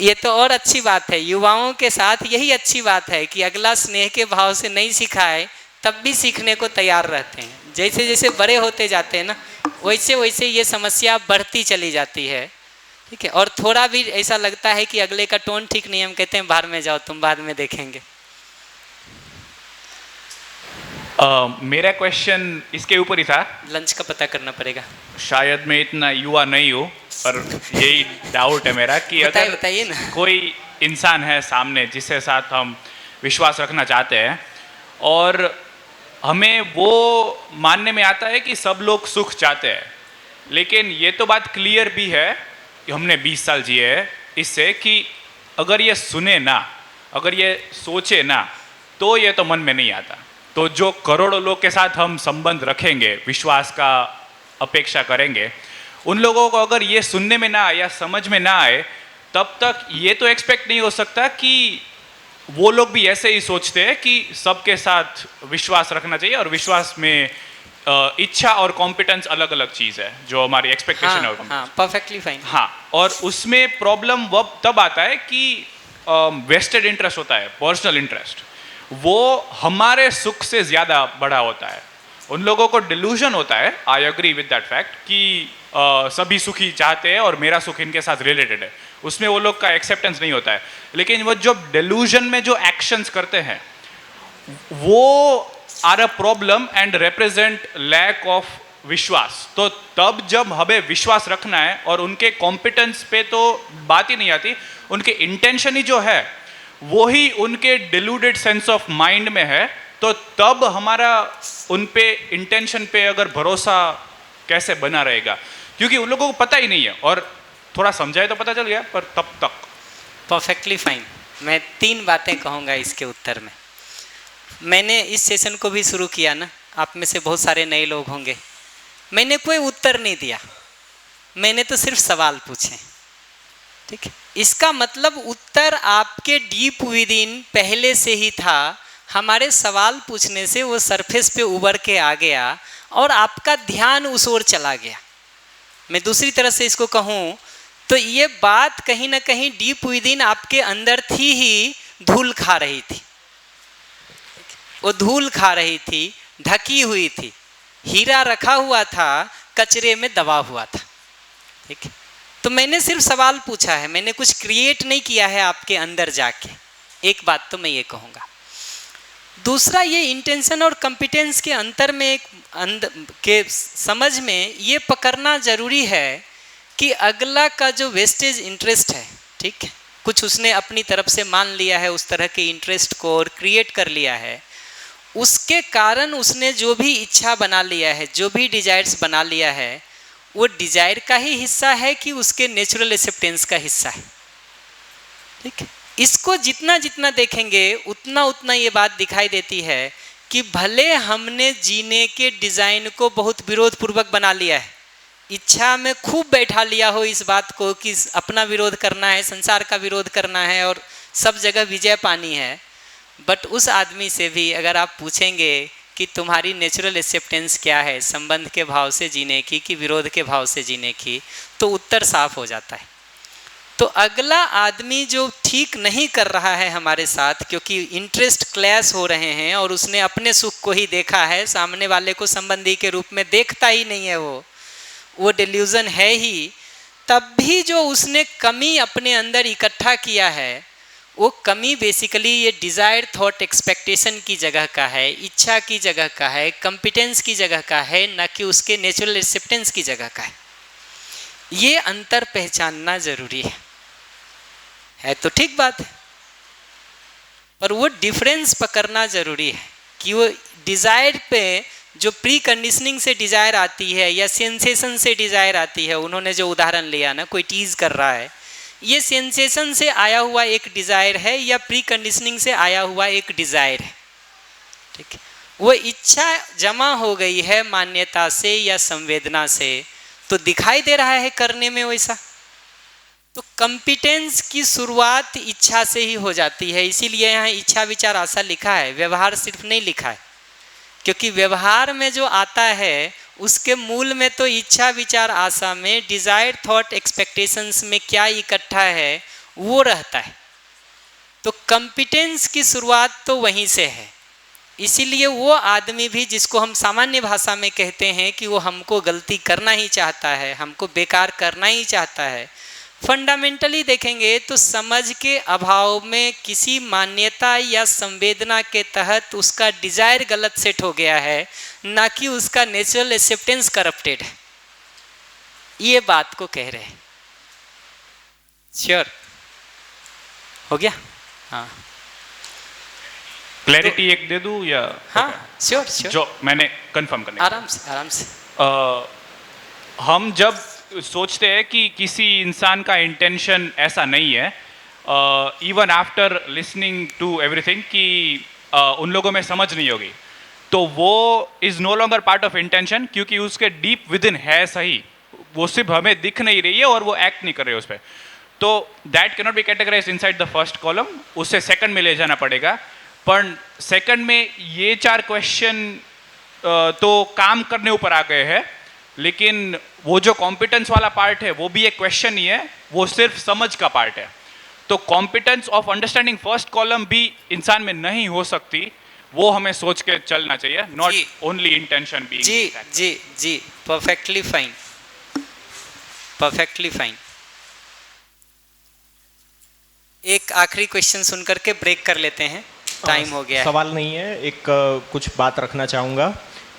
ये तो और अच्छी बात है, युवाओं के साथ यही अच्छी बात है कि अगला स्नेह के भाव से नहीं सिखाए तब भी सीखने को तैयार रहते हैं। जैसे जैसे बड़े होते जाते हैं ना, वैसे वैसे ये समस्या बढ़ती चली जाती है, ठीक है। और थोड़ा भी ऐसा लगता है कि अगले का टोन ठीक नहीं, हम कहते हैं बाहर में जाओ, तुम बाद में देखेंगे। मेरा क्वेश्चन इसके ऊपर ही था। लंच का पता करना पड़ेगा। शायद मैं इतना युवा नहीं हूँ, पर यही डाउट है मेरा कि अगर बताइए ना, कोई इंसान है सामने जिसके साथ हम विश्वास रखना चाहते हैं और हमें वो मानने में आता है कि सब लोग सुख चाहते हैं, लेकिन ये तो बात क्लियर भी है कि हमने 20 साल जिए हैं इससे कि अगर ये सुने ना, अगर ये सोचे ना, तो ये तो मन में नहीं आता। तो जो करोड़ों लोग के साथ हम संबंध रखेंगे, विश्वास का अपेक्षा करेंगे, उन लोगों को अगर ये सुनने में ना आए या समझ में ना आए, तब तक ये तो एक्सपेक्ट नहीं हो सकता कि वो लोग भी ऐसे ही सोचते हैं कि सबके साथ विश्वास रखना चाहिए। और विश्वास में इच्छा और कॉम्पिटेंस अलग अलग चीज़ है, जो हमारी एक्सपेक्टेशन है। हाँ, परफेक्टली फाइन। हाँ, और उसमें प्रॉब्लम वो तब आता है कि वेस्टेड इंटरेस्ट होता है, पर्सनल इंटरेस्ट, वो हमारे सुख से ज़्यादा बड़ा होता है। उन लोगों को डिल्यूजन होता है, I agree with that fact, कि सभी सुखी चाहते हैं और मेरा सुख इनके साथ रिलेटेड है, उसमें वो लोग का एक्सेप्टेंस नहीं होता है। लेकिन वो जो डिल्यूजन में जो एक्शंस करते हैं वो are a problem and represent lack of विश्वास। तो तब जब हमें विश्वास रखना है, और उनके कॉम्पिटेंस पे तो बात ही नहीं आती, उनके इंटेंशन ही जो है वो ही उनके डिल्यूडेड सेंस ऑफ माइंड में है, तो तब हमारा उन पे इंटेंशन पे अगर भरोसा कैसे बना रहेगा, क्योंकि उन लोगों को पता ही नहीं है। और थोड़ा समझाए तो पता चल गया, पर तब तक। Perfectly fine. मैं 3 बातें कहूँगा इसके उत्तर में। मैंने इस सेशन को भी शुरू किया ना, आप में से बहुत सारे नए लोग होंगे, मैंने कोई उत्तर नहीं दिया, मैंने तो सिर्फ सवाल पूछे, ठीक है। इसका मतलब उत्तर आपके डीप विद इन पहले से ही था, हमारे सवाल पूछने से वो सरफेस पे उभर के आ गया और आपका ध्यान उस ओर चला गया। मैं दूसरी तरह से इसको कहूँ तो ये बात कहीं ना कहीं डीप विद इन आपके अंदर थी ही, धूल खा रही थी, वो धूल खा रही थी, ढकी हुई थी, हीरा रखा हुआ था, कचरे में दबा हुआ था, ठीक है। तो मैंने सिर्फ सवाल पूछा है, मैंने कुछ क्रिएट नहीं किया है आपके अंदर जाके। एक बात तो मैं ये कहूँगा। दूसरा, ये इंटेंशन और कंपिटेंस के अंतर में के समझ में ये पकड़ना जरूरी है कि अगला का जो वेस्टेज इंटरेस्ट है, ठीक है, कुछ उसने अपनी तरफ से मान लिया है, उस तरह के इंटरेस्ट को और क्रिएट कर लिया है, उसके कारण उसने जो भी इच्छा बना लिया है, जो भी डिजायर्स बना लिया है, वो डिजायर का ही हिस्सा है कि उसके नेचुरल एक्सेप्टेंस का हिस्सा है। ठीक है, इसको जितना जितना देखेंगे उतना उतना ये बात दिखाई देती है कि भले हमने जीने के डिजाइन को बहुत विरोध पूर्वक बना लिया है, इच्छा में खूब बैठा लिया हो इस बात को कि अपना विरोध करना है, संसार का विरोध करना है और सब जगह विजय पानी है, बट उस आदमी से भी अगर आप पूछेंगे कि तुम्हारी नेचुरल एक्सेप्टेंस क्या है, संबंध के भाव से जीने की कि विरोध के भाव से जीने की, तो उत्तर साफ हो जाता है। तो अगला आदमी जो ठीक नहीं कर रहा है हमारे साथ, क्योंकि इंटरेस्ट क्लैश हो रहे हैं और उसने अपने सुख को ही देखा है, सामने वाले को संबंधी के रूप में देखता ही नहीं है, वो डिल्यूजन है ही, तब भी जो उसने कमी अपने अंदर इकट्ठा किया है, वो कमी बेसिकली ये डिज़ायर थॉट एक्सपेक्टेशन की जगह का है, इच्छा की जगह का है, कंपिटेंस की जगह का है, न कि उसके नेचुरल एक्सेप्टेंस की जगह का है। ये अंतर पहचानना जरूरी है तो ठीक बात है, पर वो डिफरेंस पकड़ना जरूरी है कि वो डिज़ायर पे जो प्री कंडीशनिंग से डिज़ायर आती है या सेंसेशन से डिज़ायर आती है, उन्होंने जो उदाहरण लिया ना, कोई टीज़ कर रहा है, ये सेंसेशन से आया हुआ एक डिज़ायर है या प्री कंडीशनिंग से आया हुआ एक डिज़ायर है। ठीक है, वो इच्छा जमा हो गई है मान्यता से या संवेदना से, तो दिखाई दे रहा है करने में वैसा। तो कंपिटेंस की शुरुआत इच्छा से ही हो जाती है, इसीलिए यहाँ इच्छा विचार आशा लिखा है, व्यवहार सिर्फ नहीं लिखा है, क्योंकि व्यवहार में जो आता है उसके मूल में तो इच्छा विचार आशा में डिज़ायर थॉट एक्सपेक्टेशंस में क्या इकट्ठा है वो रहता है। तो कंपिटेंस की शुरुआत तो वहीं से है, इसीलिए वो आदमी भी जिसको हम सामान्य भाषा में कहते हैं कि वो हमको गलती करना ही चाहता है, हमको बेकार करना ही चाहता है, फंडामेंटली देखेंगे तो समझ के अभाव में किसी मान्यता या संवेदना के तहत उसका डिजायर गलत सेट हो गया है, ना कि उसका नेचुरल एक्सेप्टेंस करप्टेड है। ये बात को कह रहे हैं। श्योर हो गया? हाँ, क्लैरिटी एक दे दूं या? हाँ श्योर श्योर, जो मैंने कंफर्म करने आराम से हम जब सोचते हैं कि किसी इंसान का इंटेंशन ऐसा नहीं है, even after listening to everything कि उन लोगों में समझ नहीं होगी, तो वो is no longer part of intention, क्योंकि उसके डीप विद इन है सही, वो सिर्फ हमें दिख नहीं रही है और वो एक्ट नहीं कर रहे उस पर। तो that cannot be categorise inside the first column, उससे सेकंड में ले जाना पड़ेगा। पर सेकंड में ये 4 क्वेश्चन तो काम करने ऊपर आ गए हैं, लेकिन वो जो कॉम्पिटेंस वाला पार्ट है वो भी एक क्वेश्चन ही है, वो सिर्फ समझ का पार्ट है। तो competence of understanding first column भी इंसान में नहीं हो सकती, वो हमें सोच के चलना चाहिए, नॉट ओनली इंटेंशन बी। जी जी जी, परफेक्टली फाइन, परफेक्टली फाइन। एक आखिरी क्वेश्चन सुनकर के ब्रेक कर लेते हैं, टाइम हो गया है। सवाल नहीं है, एक कुछ बात रखना चाहूँगा।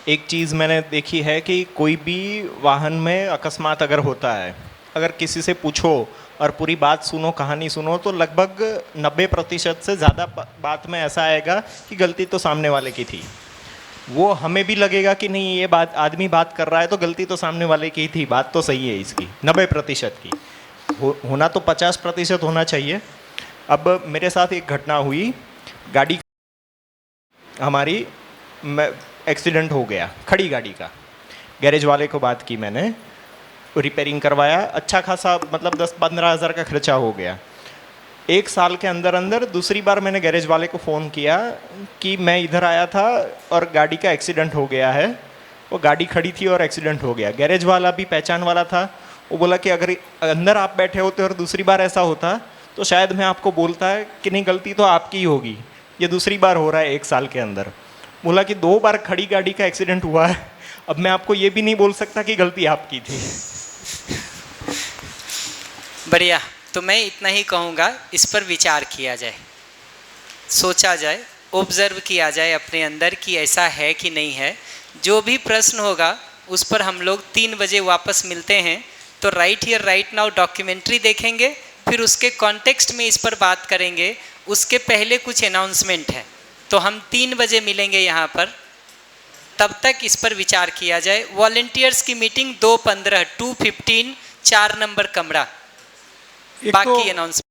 एक चीज़ मैंने देखी है कि कोई भी वाहन में अकस्मात अगर होता है, अगर किसी से पूछो और पूरी बात सुनो, कहानी सुनो, तो लगभग 90% से ज़्यादा बात में ऐसा आएगा कि गलती तो सामने वाले की थी। वो हमें भी लगेगा कि नहीं, ये बात आदमी बात कर रहा है तो गलती तो सामने वाले की ही थी, बात तो सही है इसकी, 90% की होना तो 50% होना चाहिए। अब मेरे साथ एक घटना हुई, गाड़ी हमारी एक्सीडेंट हो गया, खड़ी गाड़ी का। गैरेज वाले को बात की मैंने, रिपेयरिंग करवाया, अच्छा खासा मतलब 10-15 हज़ार का खर्चा हो गया। 1 साल के अंदर अंदर दूसरी बार मैंने गैरेज वाले को फ़ोन किया कि मैं इधर आया था और गाड़ी का एक्सीडेंट हो गया है। वो गाड़ी खड़ी थी और एक्सीडेंट हो गया। गैरेज वाला भी पहचान वाला था, वो बोला कि अगर अंदर आप बैठे होते और दूसरी बार ऐसा होता तो शायद मैं आपको बोलता है कि नहीं, गलती तो आपकी ही होगी, ये दूसरी बार हो रहा है 1 साल के अंदर। बोला कि 2 बार खड़ी गाड़ी का एक्सीडेंट हुआ है, अब मैं आपको ये भी नहीं बोल सकता कि गलती आपकी थी। बढ़िया, तो मैं इतना ही कहूँगा, इस पर विचार किया जाए, सोचा जाए, ऑब्जर्व किया जाए अपने अंदर कि ऐसा है कि नहीं है। जो भी प्रश्न होगा उस पर हम लोग 3 बजे वापस मिलते हैं, तो right here right now documentary देखेंगे, फिर उसके कॉन्टेक्स्ट में इस पर बात करेंगे। उसके पहले कुछ अनाउंसमेंट है, तो हम 3 बजे मिलेंगे यहाँ पर। तब तक इस पर विचार किया जाए। वॉलंटियर्स की मीटिंग 2:15 2:15 4 नंबर कमरा। बाकी अनाउंस